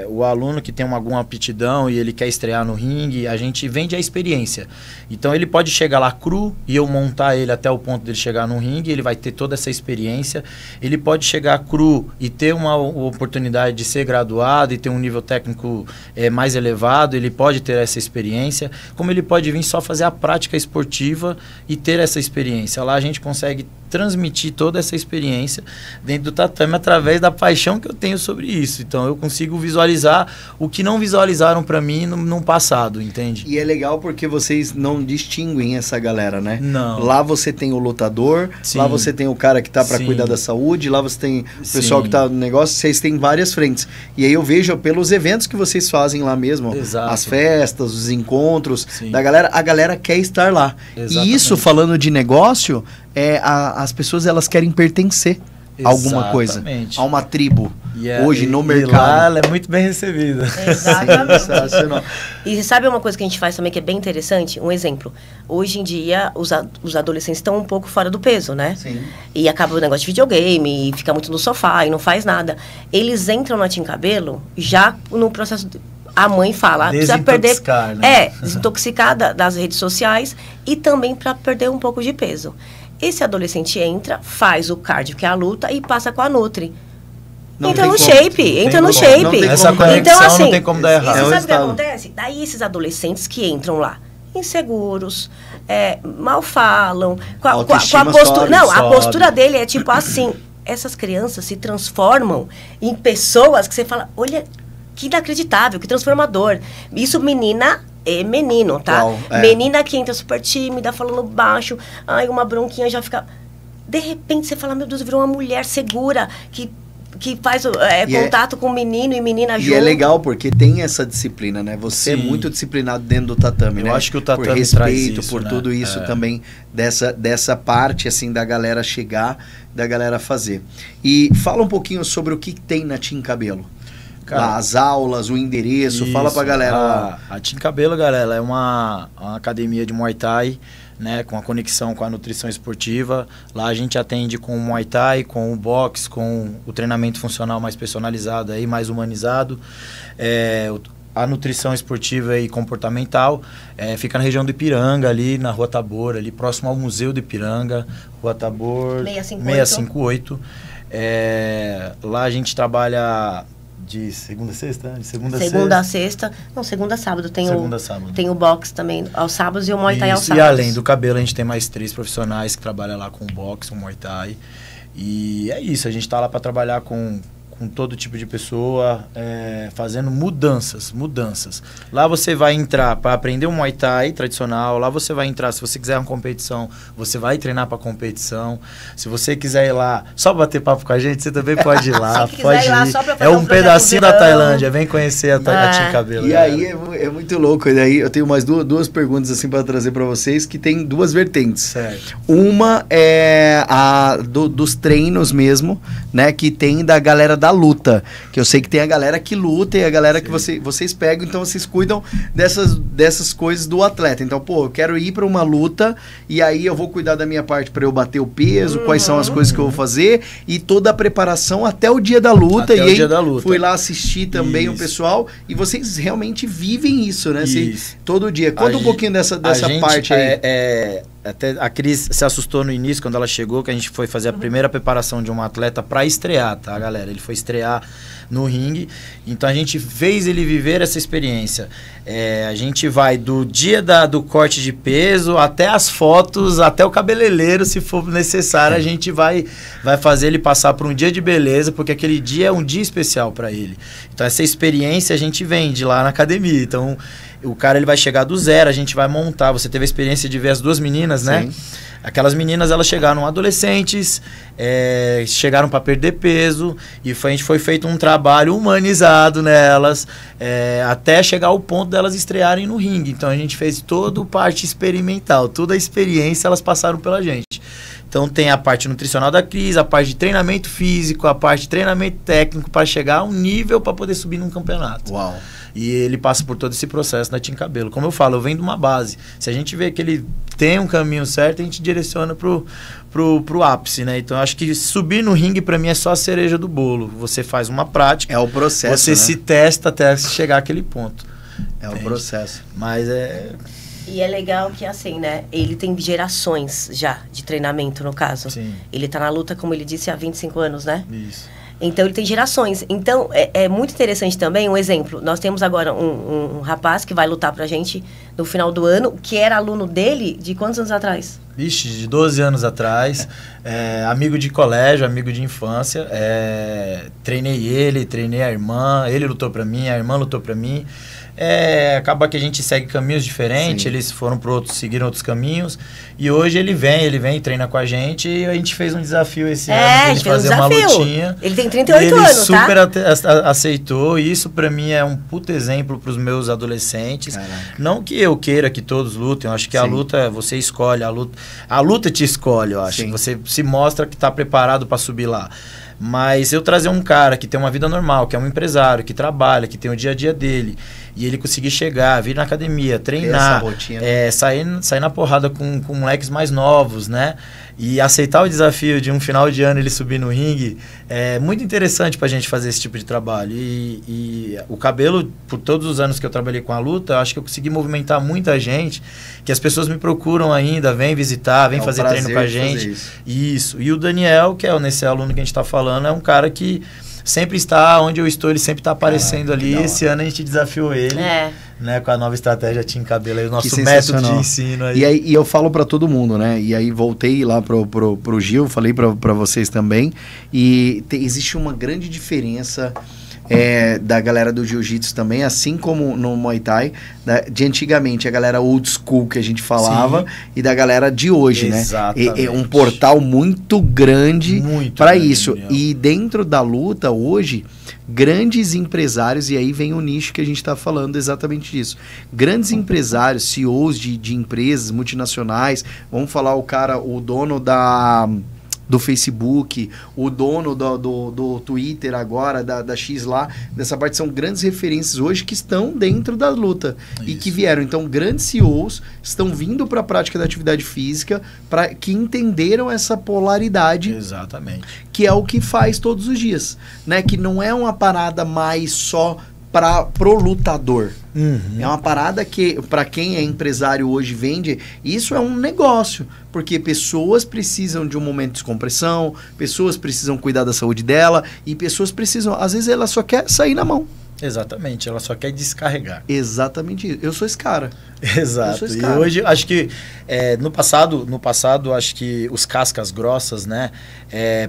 S2: o aluno que tem alguma aptidão e ele quer estrear no ringue, a gente vende a experiência. Então ele pode chegar lá cru e eu montar ele até o ponto dele chegar no ringue, ele vai ter toda essa experiência. Ele pode chegar cru e ter uma oportunidade de ser graduado e ter um nível técnico mais elevado, ele pode ter essa experiência, como ele pode vir só fazer a prática esportiva e ter essa experiência. Lá a gente consegue transmitir toda essa experiência dentro do tatame através da paixão que eu tenho sobre isso. Então eu consigo visualizar o que não visualizaram para mim no passado, entende?
S1: E é legal porque vocês não distinguem essa galera, né?
S2: Não.
S1: Lá você tem o lutador,
S2: Sim.
S1: lá você tem o cara que tá para
S2: Sim.
S1: cuidar da saúde, lá você tem o pessoal
S2: Sim.
S1: que tá no negócio, vocês têm várias frentes. E aí eu vejo pelos eventos que vocês fazem lá mesmo,
S2: Exato.
S1: as festas, os encontros
S2: Sim.
S1: da galera, a galera quer estar lá.
S2: Exatamente.
S1: E isso, falando de negócio, as pessoas elas querem pertencer a alguma coisa,
S2: Exatamente.
S1: a uma tribo.
S2: E
S1: Hoje no
S2: e
S1: mercado.
S2: lá ela é muito bem recebida.
S3: Exatamente.
S1: Sensacional.
S3: E sabe uma coisa que a gente faz também que é bem interessante? Um exemplo. Hoje em dia, os adolescentes estão um pouco fora do peso, né?
S1: Sim.
S3: E acaba o negócio de videogame, e fica muito no sofá e não faz nada. Eles entram na Team Cabelo já no processo... A mãe fala, precisa perder...
S2: Desintoxicar, né?
S3: Desintoxicar das redes sociais e também para perder um pouco de peso. Esse adolescente entra, faz o cardio, que é a luta, e passa com a Nutri.
S1: Não
S3: entra
S1: tem
S3: no
S1: como.
S3: shape, entra no
S1: Não tem
S3: shape.
S1: como.
S2: Essa
S1: Então,
S2: conexão
S3: assim,
S2: não tem como dar
S3: E
S2: errado.
S3: você
S1: É o
S3: sabe o que
S1: estado.
S3: acontece? Daí esses adolescentes que entram lá, inseguros, mal falam, com a
S1: Autoestima
S3: postura...
S1: sobe,
S3: Não, a
S2: sobe.
S3: postura dele é tipo assim, essas crianças se transformam em pessoas que você fala, olha, que inacreditável, que transformador. Isso menina e menino, tá?
S1: Uau, é.
S3: Menina que entra super tímida, falando baixo, ai, uma bronquinha já fica... De repente você fala, meu Deus, virou uma mulher segura, que faz contato com menino e menina junto.
S1: E é legal porque tem essa disciplina, né? Você é
S2: Sim.
S1: muito disciplinado dentro do tatame,
S2: Eu
S1: né?
S2: acho que o tatame
S1: por
S2: traz
S1: respeito,
S2: isso,
S1: por
S2: né?
S1: tudo isso também, dessa parte, assim, da galera chegar, da galera fazer. E fala um pouquinho sobre o que tem na Team Cabelo.
S2: Cara,
S1: Lá, as aulas, o endereço, fala pra galera lá.
S2: A Team Cabelo, galera, é uma academia de Muay Thai, né, com a conexão com a nutrição esportiva. Lá a gente atende com o Muay Thai, com o boxe, com o treinamento funcional mais personalizado, aí, mais humanizado. A nutrição esportiva e comportamental fica na região do Ipiranga, ali na Rua Tabor, ali próximo ao Museu do Ipiranga, Rua Tabor 658. Lá a gente trabalha de segunda a sexta? De segunda a
S3: sexta. Não, segunda a sábado.
S2: Segunda a sábado.
S3: Tem o boxe também aos sábados e o Muay Thai aos
S2: Isso,
S3: sábados.
S2: e além do cabelo, a gente tem mais 3 profissionais que trabalham lá com o boxe, o Muay Thai. E é isso, a gente tá lá para trabalhar com todo tipo de pessoa, fazendo mudanças. Lá você vai entrar para aprender o Muay Thai tradicional, lá você vai entrar, se você quiser uma competição, você vai treinar para competição. Se você quiser ir lá só bater papo com a gente, você também pode ir lá.
S3: Se quiser ir lá só pra fazer
S2: um
S3: um projeto
S2: pedacinho da
S3: verão.
S2: Tailândia, vem conhecer a Team Cabelo.
S1: E
S2: galera.
S1: aí é muito louco. E daí eu tenho mais duas perguntas assim para trazer para vocês, que tem duas vertentes.
S2: Certo.
S1: Uma é dos treinos mesmo, né? Que tem da galera da luta. Que eu sei que tem a galera que luta e a galera que vocês pegam, então vocês cuidam dessas coisas do atleta. Então, pô, eu quero ir para uma luta e aí eu vou cuidar da minha parte para eu bater o peso, quais são as coisas que eu vou fazer e toda a preparação até o dia da luta.
S2: Até
S1: e
S2: o
S1: aí
S2: dia da luta.
S1: fui lá assistir também o
S2: Isso.
S1: pessoal e vocês realmente vivem isso, né?
S2: Isso.
S1: Todo dia. Conta um pouquinho dessa parte aí.
S2: Até a Cris se assustou no início quando ela chegou, que a gente foi fazer a primeira preparação de um atleta para estrear, tá, galera? Ele foi estrear no ringue, então a gente fez ele viver essa experiência. A gente vai do dia do corte de peso até as fotos, até o cabeleireiro, se for necessário, a gente vai fazer ele passar por um dia de beleza, porque aquele dia é um dia especial para ele. Então essa experiência a gente vende lá na academia. Então o cara ele vai chegar do zero, a gente vai montar. Você teve a experiência de ver as duas meninas, né? Aquelas meninas, elas chegaram adolescentes, chegaram para perder peso e a gente foi feito um trabalho humanizado nelas, até chegar ao ponto delas estrearem no ringue. Então a gente fez toda parte experimental, toda a experiência elas passaram pela gente. Então tem a parte nutricional da Cris, a parte de treinamento físico, a parte de treinamento técnico para chegar a um nível para poder subir num campeonato.
S1: Uau.
S2: E ele passa por todo esse processo na Team Cabelo. Como eu falo, eu venho de uma base. Se a gente vê que ele tem um caminho certo, a gente direciona pro ápice, né? Então, eu acho que subir no ringue, pra mim, é só a cereja do bolo. Você faz uma prática.
S1: É o processo,
S2: você
S1: né?
S2: se testa até chegar àquele ponto.
S1: É o
S2: Entende?
S1: processo.
S2: Mas
S3: E é legal que, assim, né? Ele tem gerações já de treinamento, no caso.
S2: Sim.
S3: Ele tá na luta, como ele disse, há 25 anos, né?
S2: Isso.
S3: Então, ele tem gerações. Então, é muito interessante também, um exemplo. Nós temos agora um rapaz que vai lutar pra gente no final do ano, que era aluno dele de quantos anos atrás?
S2: Vixe, de 12 anos atrás, amigo de colégio, amigo de infância, treinei ele, treinei a irmã, ele lutou pra mim, a irmã lutou pra mim. Acaba que a gente segue caminhos diferentes, eles foram para outros, seguiram outros caminhos, e hoje ele vem, treina com a gente, e a gente fez um desafio esse ano de fazer uma lutinha.
S3: Ele tem 38
S2: anos,
S3: tá?
S2: Ele super aceitou, e isso pra mim é um puto exemplo pros meus adolescentes.
S1: Caraca.
S2: Não que eu queira que todos lutem, eu acho que a luta, você escolhe, a luta te escolhe, eu acho.
S1: Sim.
S2: Você se mostra que tá preparado para subir lá. Mas eu trazer um cara que tem uma vida normal, que é um empresário, que trabalha, que tem o dia a dia dele, e ele conseguir chegar, vir na academia, treinar,
S1: rotina.
S2: sair na porrada com moleques mais novos, né? E aceitar o desafio de um final de ano ele subir no ringue, é muito interessante pra gente fazer esse tipo de trabalho. E o Cabelo, por todos os anos que eu trabalhei com a luta, eu acho que eu consegui movimentar muita gente, que as pessoas me procuram ainda, vem visitar, vem fazer treino com a gente. Isso. E o Daniel, que é nesse aluno que a gente tá falando, é um cara que sempre está onde eu estou, ele sempre está aparecendo ali. Esse ano a gente desafiou ele, né, com a nova estratégia Team Cabelo, aí, o nosso método de ensino aí.
S1: E eu falo para todo mundo, né? E aí voltei lá pro Gil, falei para vocês também. E existe uma grande diferença da galera do jiu-jitsu também, assim como no Muay Thai, de antigamente, a galera old school que a gente falava, sim, e da galera de hoje,
S2: exatamente,
S1: né? É um portal muito grande para isso. E dentro da luta, hoje, grandes empresários, e aí vem o nicho que a gente está falando exatamente disso. Grandes empresários, CEOs de empresas multinacionais, vamos falar o dono do Facebook, o dono do Twitter agora, da X lá, dessa parte, são grandes referências hoje que estão dentro da luta. Isso. E que vieram. Então, grandes CEOs estão vindo para a prática da atividade física, que entenderam essa polaridade.
S2: Exatamente.
S1: Que é o que faz todos os dias, né? Que não é uma parada mais só pro lutador. Uhum. É uma parada que, para quem é empresário hoje, vende, isso é um negócio, porque pessoas precisam de um momento de descompressão, pessoas precisam cuidar da saúde dela, e pessoas precisam, às vezes ela só quer sair na mão.
S2: Exatamente, ela só quer descarregar.
S1: Exatamente isso. Eu sou esse cara.
S2: Exato. E hoje, acho que no passado, acho que os cascas grossas, né,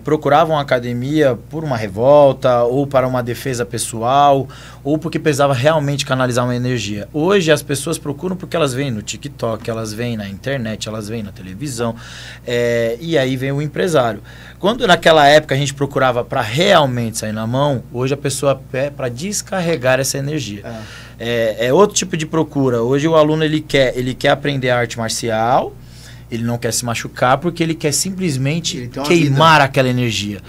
S2: procuravam a academia por uma revolta, ou para uma defesa pessoal, ou porque precisava realmente canalizar uma energia. Hoje as pessoas procuram porque elas veem no TikTok, elas veem na internet, elas veem na televisão, e aí vem o empresário. Quando naquela época a gente procurava para realmente sair na mão, hoje a pessoa é para descarregar essa energia. É outro tipo de procura. Hoje o aluno ele quer aprender a arte marcial, ele não quer se machucar porque ele quer simplesmente queimar aquela energia.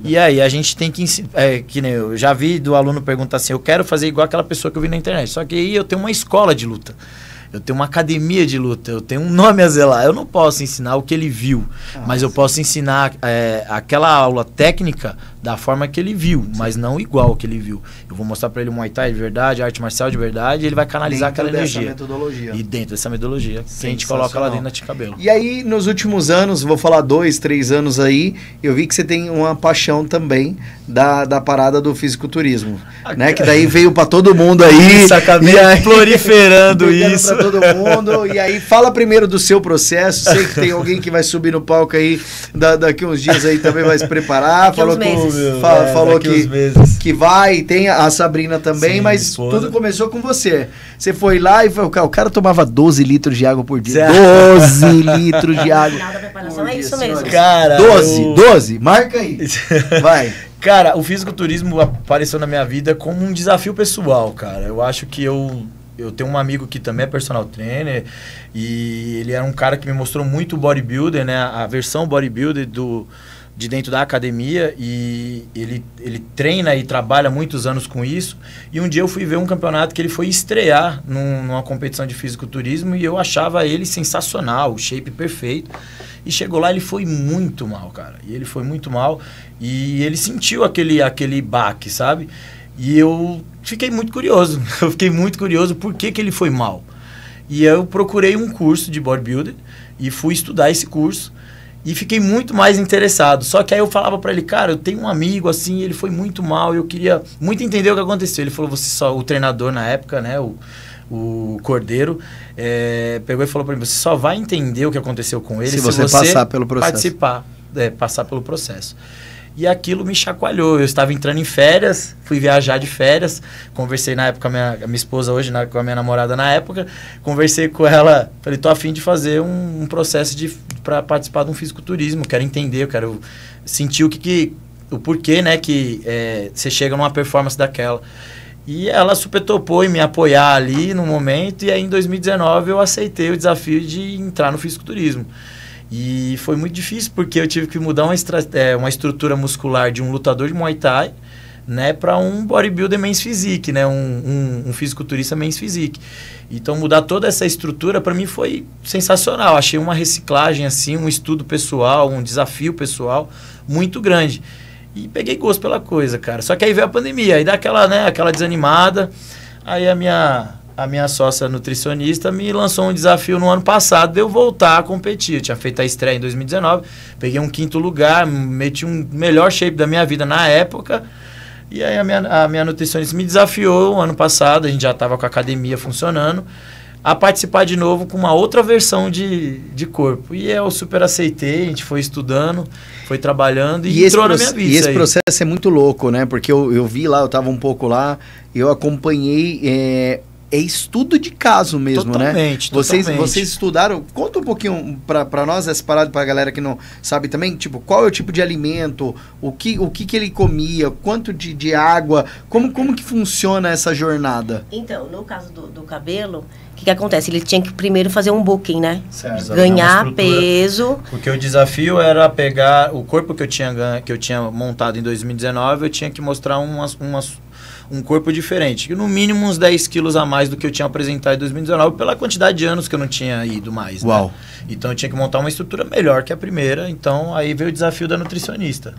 S2: E aí a gente tem que ensinar, que nem eu já vi do aluno perguntar assim, eu quero fazer igual aquela pessoa que eu vi na internet, só que aí eu tenho uma escola de luta. Eu tenho uma academia de luta, eu tenho um nome a zelar. Eu não posso ensinar o que ele viu, mas eu posso ensinar aquela aula técnica da forma que ele viu, mas não igual que ele viu. Eu vou mostrar para ele o Muay Thai de verdade, arte marcial de verdade, e ele vai canalizar aquela energia.
S1: Metodologia.
S2: E dentro dessa metodologia que a gente coloca lá dentro da Team Cabelo.
S1: E aí, nos últimos anos, vou falar 2, 3 anos aí, eu vi que você tem uma paixão também da parada do fisiculturismo, né? Que daí veio para todo mundo aí.
S2: Isso, acabei proliferando isso.
S1: Pra todo mundo. E aí, fala primeiro do seu processo. Sei que tem alguém que vai subir no palco aí daqui uns dias aí também vai se preparar. Falou que vai, tem a Sabrina também, sim, mas tudo começou com você. Você foi lá e o cara tomava 12 litros de água por dia. 12 litros de água.
S3: Final da preparação é isso mesmo.
S2: Cara,
S1: 12, marca aí. Vai.
S2: Cara, o fisiculturismo apareceu na minha vida como um desafio pessoal, cara. Eu acho que eu tenho um amigo que também é personal trainer e ele era um cara que me mostrou muito o bodybuilder, né? A versão bodybuilder de dentro da academia, e ele treina e trabalha muitos anos com isso. E um dia eu fui ver um campeonato que ele foi estrear numa competição de fisiculturismo e eu achava ele sensacional, o shape perfeito. E chegou lá, ele foi muito mal, cara. E ele foi muito mal e ele sentiu aquele baque, sabe? E eu fiquei muito curioso. Eu fiquei muito curioso por que ele foi mal. E eu procurei um curso de bodybuilder e fui estudar esse curso. E fiquei muito mais interessado. Só que aí eu falava pra ele, cara, eu tenho um amigo assim, ele foi muito mal, eu queria muito entender o que aconteceu. Ele falou, o treinador na época, né, o Cordeiro, pegou e falou para mim, você só vai entender o que aconteceu com ele
S1: se você passar pelo processo.
S2: Passar pelo processo. E aquilo me chacoalhou. Eu estava entrando em férias, fui viajar de férias, conversei na época com a minha esposa hoje, com a minha namorada na época, conversei com ela, falei, tô a fim de fazer um processo para participar de um fisiculturismo, quero entender, eu quero sentir o porquê, né, que você chega numa performance daquela. E ela super topou em me apoiar ali no momento, e aí em 2019 eu aceitei o desafio de entrar no fisiculturismo. E foi muito difícil, porque eu tive que mudar uma estrutura muscular de um lutador de Muay Thai, né, para um bodybuilder men's physique, né, um fisiculturista men's physique. Então mudar toda essa estrutura para mim foi sensacional. Achei uma reciclagem assim, um estudo pessoal, um desafio pessoal muito grande. E peguei gosto pela coisa, cara. Só que aí veio a pandemia, aí dá aquela desanimada. Aí a minha sócia nutricionista me lançou um desafio no ano passado de eu voltar a competir. Eu tinha feito a estreia em 2019, peguei um 5º lugar, meti um melhor shape da minha vida na época. E aí a minha nutricionista me desafiou ano passado, a gente já estava com a academia funcionando, a participar de novo com uma outra versão de corpo. E eu super aceitei, a gente foi estudando, foi trabalhando e entrou na minha vida.
S1: E esse processo é muito louco, né? Porque eu vi lá, eu estava um pouco lá, eu acompanhei... É estudo de caso mesmo,
S2: totalmente,
S1: né?
S2: Totalmente.
S1: Vocês estudaram... Conta um pouquinho para nós, essa parada, pra galera que não sabe também, tipo, qual é o tipo de alimento, o que ele comia, quanto de água, como que funciona essa jornada?
S3: Então, no caso do cabelo, o que acontece? Ele tinha que primeiro fazer um booking, né?
S2: Certo.
S3: Ganhar peso.
S2: Porque o desafio era pegar o corpo que eu tinha montado em 2019, eu tinha que mostrar um corpo diferente, no mínimo uns 10 quilos a mais do que eu tinha apresentado em 2019, pela quantidade de anos que eu não tinha ido mais.
S1: Uau.
S2: Né? Então eu tinha que montar uma estrutura melhor que a primeira, então aí veio o desafio da nutricionista.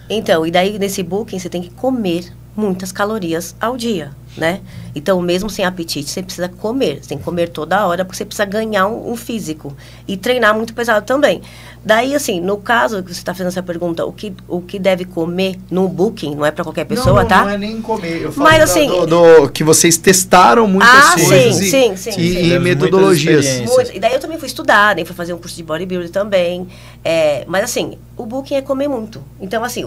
S3: Então, e daí nesse booking você tem que comer muitas calorias ao dia, né? Então, mesmo sem apetite, você precisa comer. Você tem que comer toda hora, porque você precisa ganhar um físico. E treinar muito pesado também. Daí, assim, no caso que você está fazendo essa pergunta, o que deve comer no booking, não é para qualquer pessoa, tá?
S1: Não é nem comer. Eu falo
S3: mas, assim,
S1: que vocês testaram muitas coisas
S3: sim.
S1: E metodologias.
S3: E daí eu também fui estudar, fui fazer um curso de bodybuilding também. Mas, assim, o booking é comer muito. Então, assim,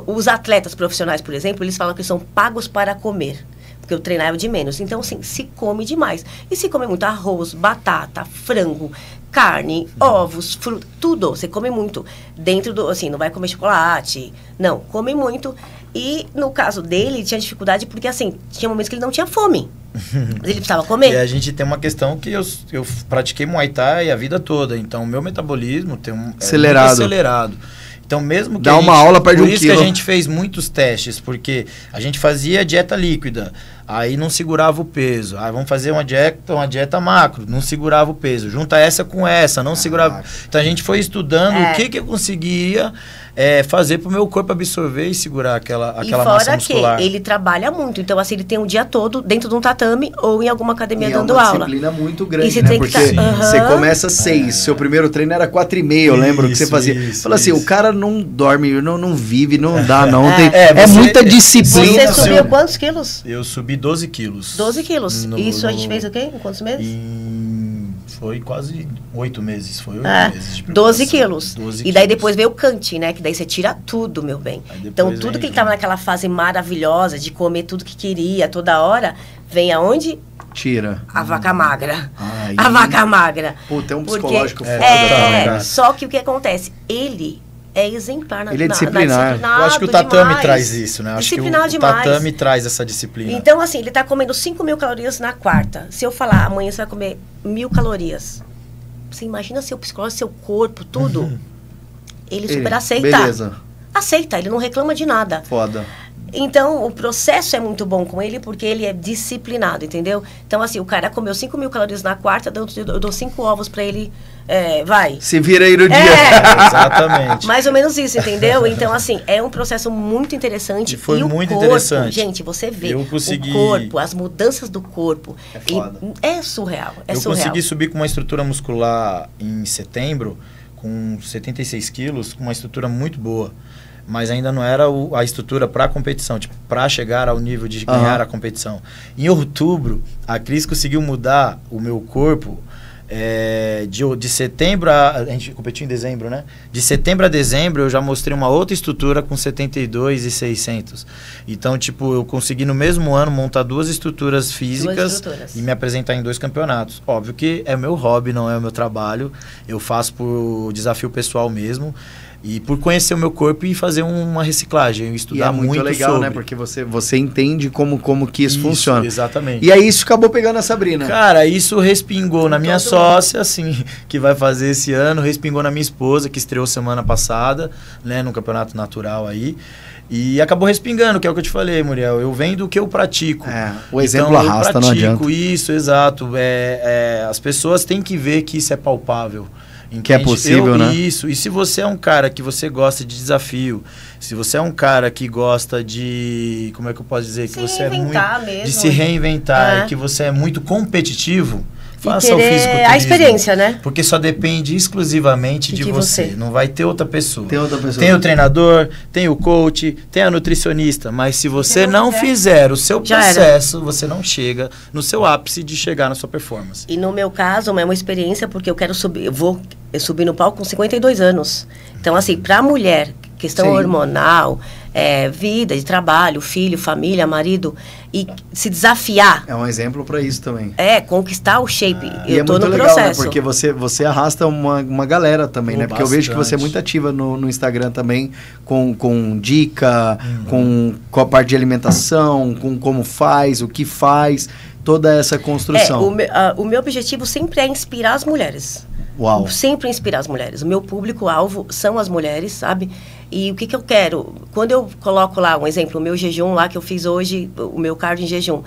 S3: os atletas profissionais, por exemplo, eles falam que são pagos para comer. Porque eu treinava de menos. Então, assim, se come demais. E se come muito arroz, batata, frango, carne, ovos, fruta, tudo. Você come muito. Dentro do, assim, não vai comer chocolate. Não, come muito. E, no caso dele, tinha dificuldade porque, assim, tinha momentos que ele não tinha fome. Mas ele precisava comer.
S2: E a gente tem uma questão que eu pratiquei Muay Thai a vida toda. Então, o meu metabolismo é muito acelerado. Então, mesmo que
S1: dá uma aula para
S2: por isso que a gente fez muitos testes, porque a gente fazia dieta líquida, aí não segurava o peso. Aí vamos fazer uma dieta macro, não segurava o peso. Junta essa com essa, não segurava. Então a gente foi estudando o que eu conseguia fazer para o meu corpo absorver e segurar aquela massa muscular.
S3: Fora que ele trabalha muito, então assim, ele tem um dia todo dentro de um tatame ou em alguma academia dando aula.
S1: É uma disciplina muito grande,
S3: você
S1: né?
S3: tem
S1: Porque
S3: que
S1: você começa às 6, seu primeiro treino era 4,5, eu lembro que você fazia. Fala assim, o cara não dorme, não vive, não dá, não. É muita disciplina.
S3: Você subiu quantos quilos?
S2: Eu subi 12 quilos.
S3: 12 quilos. Isso a gente fez o quê? Em quantos meses?
S2: Foi quase 8 meses. Foi 8 meses de
S3: 12 quilos.
S2: 12
S3: e daí depois veio o cutting, né? Que daí você tira tudo, meu bem. Então, tudo que ele tava naquela fase maravilhosa de comer tudo que queria, toda hora, vem aonde?
S1: Tira.
S3: A vaca magra. A vaca magra.
S1: Pô, tem um psicológico foda.
S3: Só que o que acontece? Ele é exemplar
S1: ele é disciplinar.
S2: Eu acho que o tatame traz isso, né? Acho que o tatame traz essa disciplina.
S3: Então, assim, ele tá comendo 5.000 calorias na quarta. Se eu falar, amanhã você vai comer 1.000 calorias. Você imagina seu psicológico, seu corpo, tudo. Ele super aceita.
S1: Beleza.
S3: Aceita, ele não reclama de nada.
S1: Foda.
S3: Então, o processo é muito bom com ele, porque ele é disciplinado, entendeu? Então, assim, o cara comeu 5.000 calorias na quarta, eu dou 5 ovos pra ele, vai.
S1: Se vira aí no dia.
S2: Exatamente.
S3: Mais ou menos isso, entendeu? Então, assim, é um processo muito interessante.
S2: E foi muito
S3: corpo,
S2: interessante.
S3: Gente, você vê
S2: o
S3: corpo, as mudanças do corpo.
S1: É foda.
S3: É surreal,
S2: eu consegui subir com uma estrutura muscular em setembro, com 76 quilos, com uma estrutura muito boa. mas ainda não era a estrutura para a competição, tipo, para chegar ao nível de ganhar a competição. Em outubro, a Cris conseguiu mudar o meu corpo. De setembro a gente competiu em dezembro, né? De setembro a dezembro eu já mostrei uma outra estrutura com 72.600. Então, tipo, eu consegui no mesmo ano montar 2 estruturas físicas e me apresentar em 2 campeonatos. Óbvio que é meu hobby, não é o meu trabalho. Eu faço por desafio pessoal mesmo. E por conhecer o meu corpo e fazer uma reciclagem, estudar muito sobre. É muito legal,
S1: né? Porque você entende como que isso funciona.
S2: Exatamente.
S1: E aí isso acabou pegando a Sabrina.
S2: Cara, isso respingou na minha sócia, assim, que vai fazer esse ano, respingou na minha esposa, que estreou semana passada, né, no campeonato natural aí. E acabou respingando, que é o que eu te falei, Muriel. Eu vendo o que eu pratico.
S1: O exemplo então, arrasta, não adianta.
S2: Isso, exato. As pessoas têm que ver que isso é palpável. Entende?
S1: Que é possível, né?
S2: Isso. E se você é um cara que você gosta de desafio, se você é um cara que gosta de... Como é que eu posso dizer? Que você é muito...
S3: mesmo.
S2: De se reinventar e que você é muito competitivo, faça o fisiculturismo.
S3: A experiência, né?
S2: Porque só depende exclusivamente de você. Não vai ter outra pessoa.
S1: Tem outra pessoa.
S2: Tem o treinador, tem o coach, tem a nutricionista. Mas se você não fizer o seu processo, você não chega no seu ápice de chegar na sua performance.
S3: E no meu caso, é uma experiência porque eu quero subir... Eu subi no palco com 52 anos. Então, assim, para a mulher, questão hormonal, vida de trabalho, filho, família, marido, e se desafiar.
S1: É um exemplo para isso também.
S3: Conquistar o shape. Eu tô
S1: muito
S3: no
S1: legal,
S3: processo.
S1: Né? Porque você arrasta uma galera também, né? Porque eu vejo que você é muito ativa no Instagram também, com dica, com a parte de alimentação, com como faz, o que faz, toda essa construção.
S3: O meu objetivo sempre é inspirar as mulheres.
S1: Uau.
S3: Sempre inspirar as mulheres. O meu público-alvo são as mulheres, sabe? E o que eu quero? Quando eu coloco lá, um exemplo, o meu jejum lá que eu fiz hoje, o meu cardio em jejum.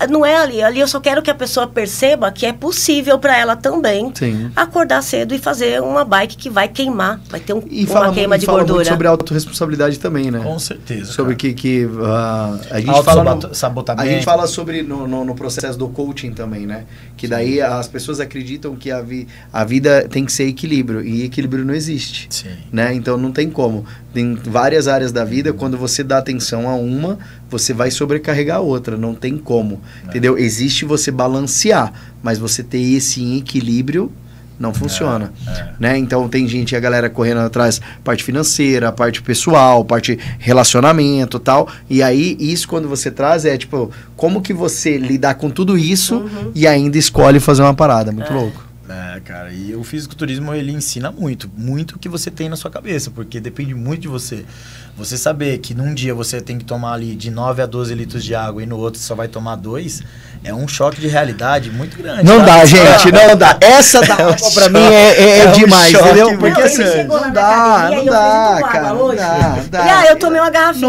S3: Não é ali eu só quero que a pessoa perceba que é possível para ela também acordar cedo e fazer uma bike que vai queimar, vai ter uma queima de gordura.
S1: Muito sobre autorresponsabilidade também, né?
S2: Com certeza.
S1: Sobre a gente fala
S2: sabotamento.
S1: A gente fala sobre no processo do coaching também, né? Que daí as pessoas acreditam que a vida tem que ser equilíbrio e equilíbrio não existe, né? Então não tem como. Tem várias áreas da vida, quando você dá atenção a uma, você vai sobrecarregar a outra, não tem como, entendeu? Existe você balancear, mas você ter esse em equilíbrio não funciona, né? Então tem gente, a galera correndo atrás, parte financeira, parte pessoal, parte relacionamento e tal, e aí isso quando você traz tipo, como que você lidar com tudo isso e ainda escolhe fazer uma parada, muito louco.
S2: Cara, e o fisiculturismo ele ensina muito o que você tem na sua cabeça, porque depende muito de você. Você saber que num dia você tem que tomar ali de 9 a 12 litros de água e no outro você só vai tomar 2, é um choque de realidade muito grande.
S1: Não dá, gente, não dá. Essa da água pra mim é demais, entendeu? Porque assim, não dá, cara, não dá.
S3: Eu tomei uma garrafinha,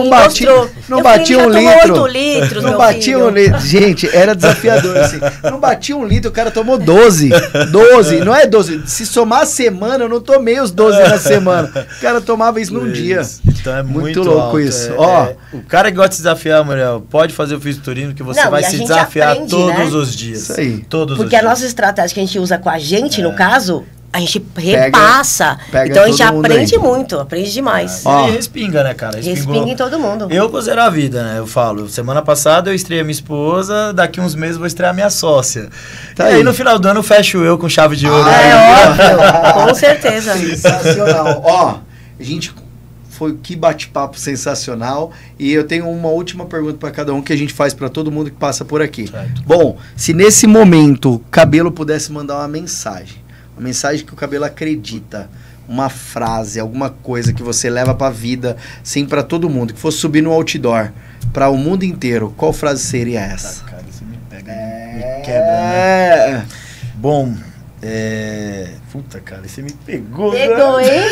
S1: não batia um litro.
S3: 8 litros,
S1: não batia um litro. Gente, era desafiador, assim. Não batia um litro, o cara tomou 12. 12, não é 12. Se somar a semana, eu não tomei os 12 na semana. O cara tomava isso num dia.
S2: Então é muito
S1: louco
S2: alto.
S1: isso.
S2: O cara que gosta de se desafiar, Muriel, pode fazer o fisiculturismo que você vai se desafiar todos os dias.
S1: Isso aí.
S3: Porque a nossa estratégia que a gente usa com a gente, no caso, a gente repassa. Então a gente aprende muito, aprende demais.
S2: E respinga, né, cara?
S3: Respinga em todo mundo.
S2: Eu vou zerar a vida, né? Eu falo, semana passada eu estreiei a minha esposa, daqui uns meses eu vou estrear a minha sócia. E aí no final do ano fecho eu com chave de ouro.
S3: Óbvio, com certeza.
S1: Sensacional. A gente... Que bate-papo sensacional. E eu tenho uma última pergunta para cada um que a gente faz para todo mundo que passa por aqui.
S2: Certo.
S1: Bom, se nesse momento o Cabelo pudesse mandar uma mensagem que o Cabelo acredita, uma frase, alguma coisa que você leva para a vida, assim, para todo mundo, que fosse subir no outdoor para o mundo inteiro, qual frase seria essa?
S2: Cara, você me pega, me quebra, né? Bom, puta, cara, você me pegou,
S3: hein?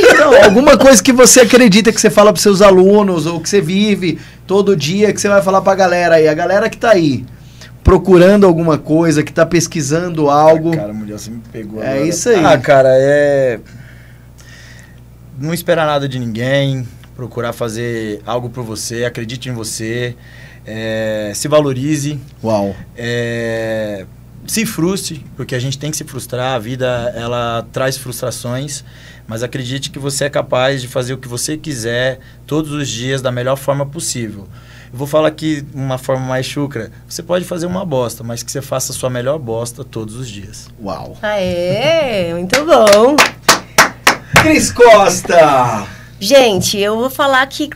S1: Então, alguma coisa que você acredita, que você fala pros seus alunos, ou que você vive todo dia, que você vai falar pra galera aí, a galera que tá aí, procurando alguma coisa, que tá pesquisando algo.
S2: Cara, mulher, você me pegou agora.
S1: Isso aí.
S2: Cara, não esperar nada de ninguém, procurar fazer algo por você, acredite em você, se valorize.
S1: Uau.
S2: Se frustre, porque a gente tem que se frustrar, a vida ela traz frustrações, Mas acredite que você é capaz de fazer o que você quiser todos os dias da melhor forma possível. Eu vou falar aqui uma forma mais chucra. Você pode fazer uma bosta, mas que você faça a sua melhor bosta todos os dias.
S1: Uau.
S3: Aê, muito bom.
S1: Cris Costa!
S3: Gente, eu vou falar que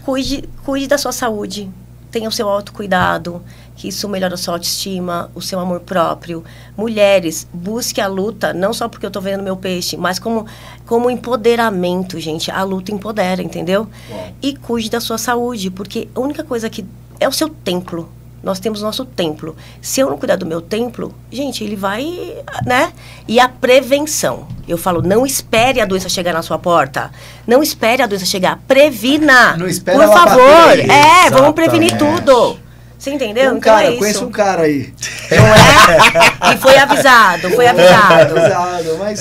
S3: cuide da sua saúde. Tenha o seu autocuidado, que isso melhora a sua autoestima, o seu amor próprio. Mulheres, busque a luta, não só porque eu tô vendo meu peixe, mas como empoderamento, gente. A luta empodera, entendeu?
S1: Uau.
S3: E cuide da sua saúde, porque a única coisa que é o seu templo. Nós temos nosso templo. Se eu não cuidar do meu templo, gente, ele vai, né? E a prevenção. Eu falo, não espere a doença chegar na sua porta. Não espere a doença chegar. Previna.
S1: Não espere
S3: por
S1: ela
S3: favor.
S1: bater.
S3: Vamos prevenir tudo. Você entendeu?
S1: Um
S3: Então
S1: cara,
S3: é isso.
S1: conheço um cara aí.
S3: Não é? E foi avisado, foi avisado.
S1: Avisado, mas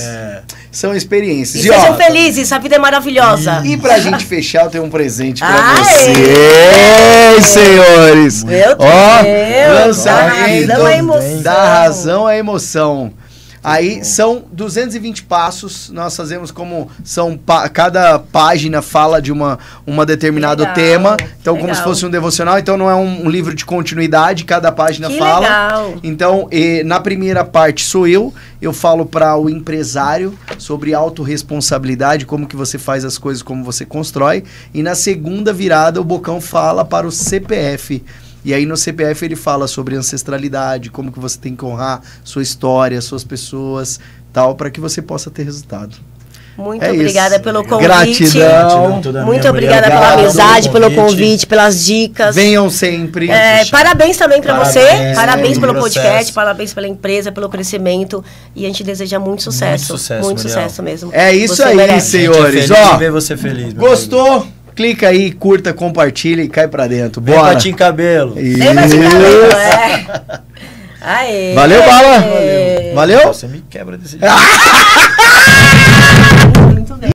S1: são experiências.
S3: E sejam felizes, a vida é maravilhosa.
S1: E pra gente fechar, eu tenho um presente pra
S3: Aê!
S1: vocês, senhores.
S3: Meu
S1: Ó,
S3: Deus,
S1: lançamento
S3: dá razão à emoção.
S1: da razão à emoção. Aí são 220 passos, nós fazemos como cada página fala de uma determinado
S3: Legal,
S1: tema, então como
S3: legal.
S1: se fosse um devocional, então não é um livro de continuidade, cada página
S3: Que
S1: fala.
S3: legal.
S1: Então, na primeira parte sou eu falo para o empresário sobre autorresponsabilidade, como que você faz as coisas, como você constrói, e na segunda virada o Bocão fala para o CPF. E aí no CPF ele fala sobre ancestralidade, como que você tem que honrar sua história, suas pessoas, tal, para que você possa ter resultado.
S3: Muito
S1: É
S3: obrigada
S1: isso.
S3: pelo convite.
S1: Gratidão.
S2: toda a
S3: Muito
S2: minha
S3: obrigada
S2: mulher.
S3: pela
S1: Obrigado
S3: amizade,
S2: pelo
S3: pelo convite, pelas dicas.
S1: Venham sempre.
S3: Parabéns também para você.
S2: Parabéns,
S3: Parabéns pelo
S2: pelo
S3: podcast,
S2: processo.
S3: parabéns pela empresa, pelo crescimento. E a gente deseja muito sucesso. Muito
S2: Muriel.
S3: sucesso mesmo.
S1: É isso
S3: Você
S1: aí,
S3: merece.
S1: senhores.
S2: Feliz
S1: Ó,
S2: de ver você feliz. meu
S1: gostou? Clica aí, curta, compartilha e cai pra dentro.
S2: amigo. Vem
S1: Bora.
S2: pra Tim Cabelo.
S3: Vem pra cima, Aê.
S1: Valeu, Bala. Valeu?
S2: Você me quebra desse jeito.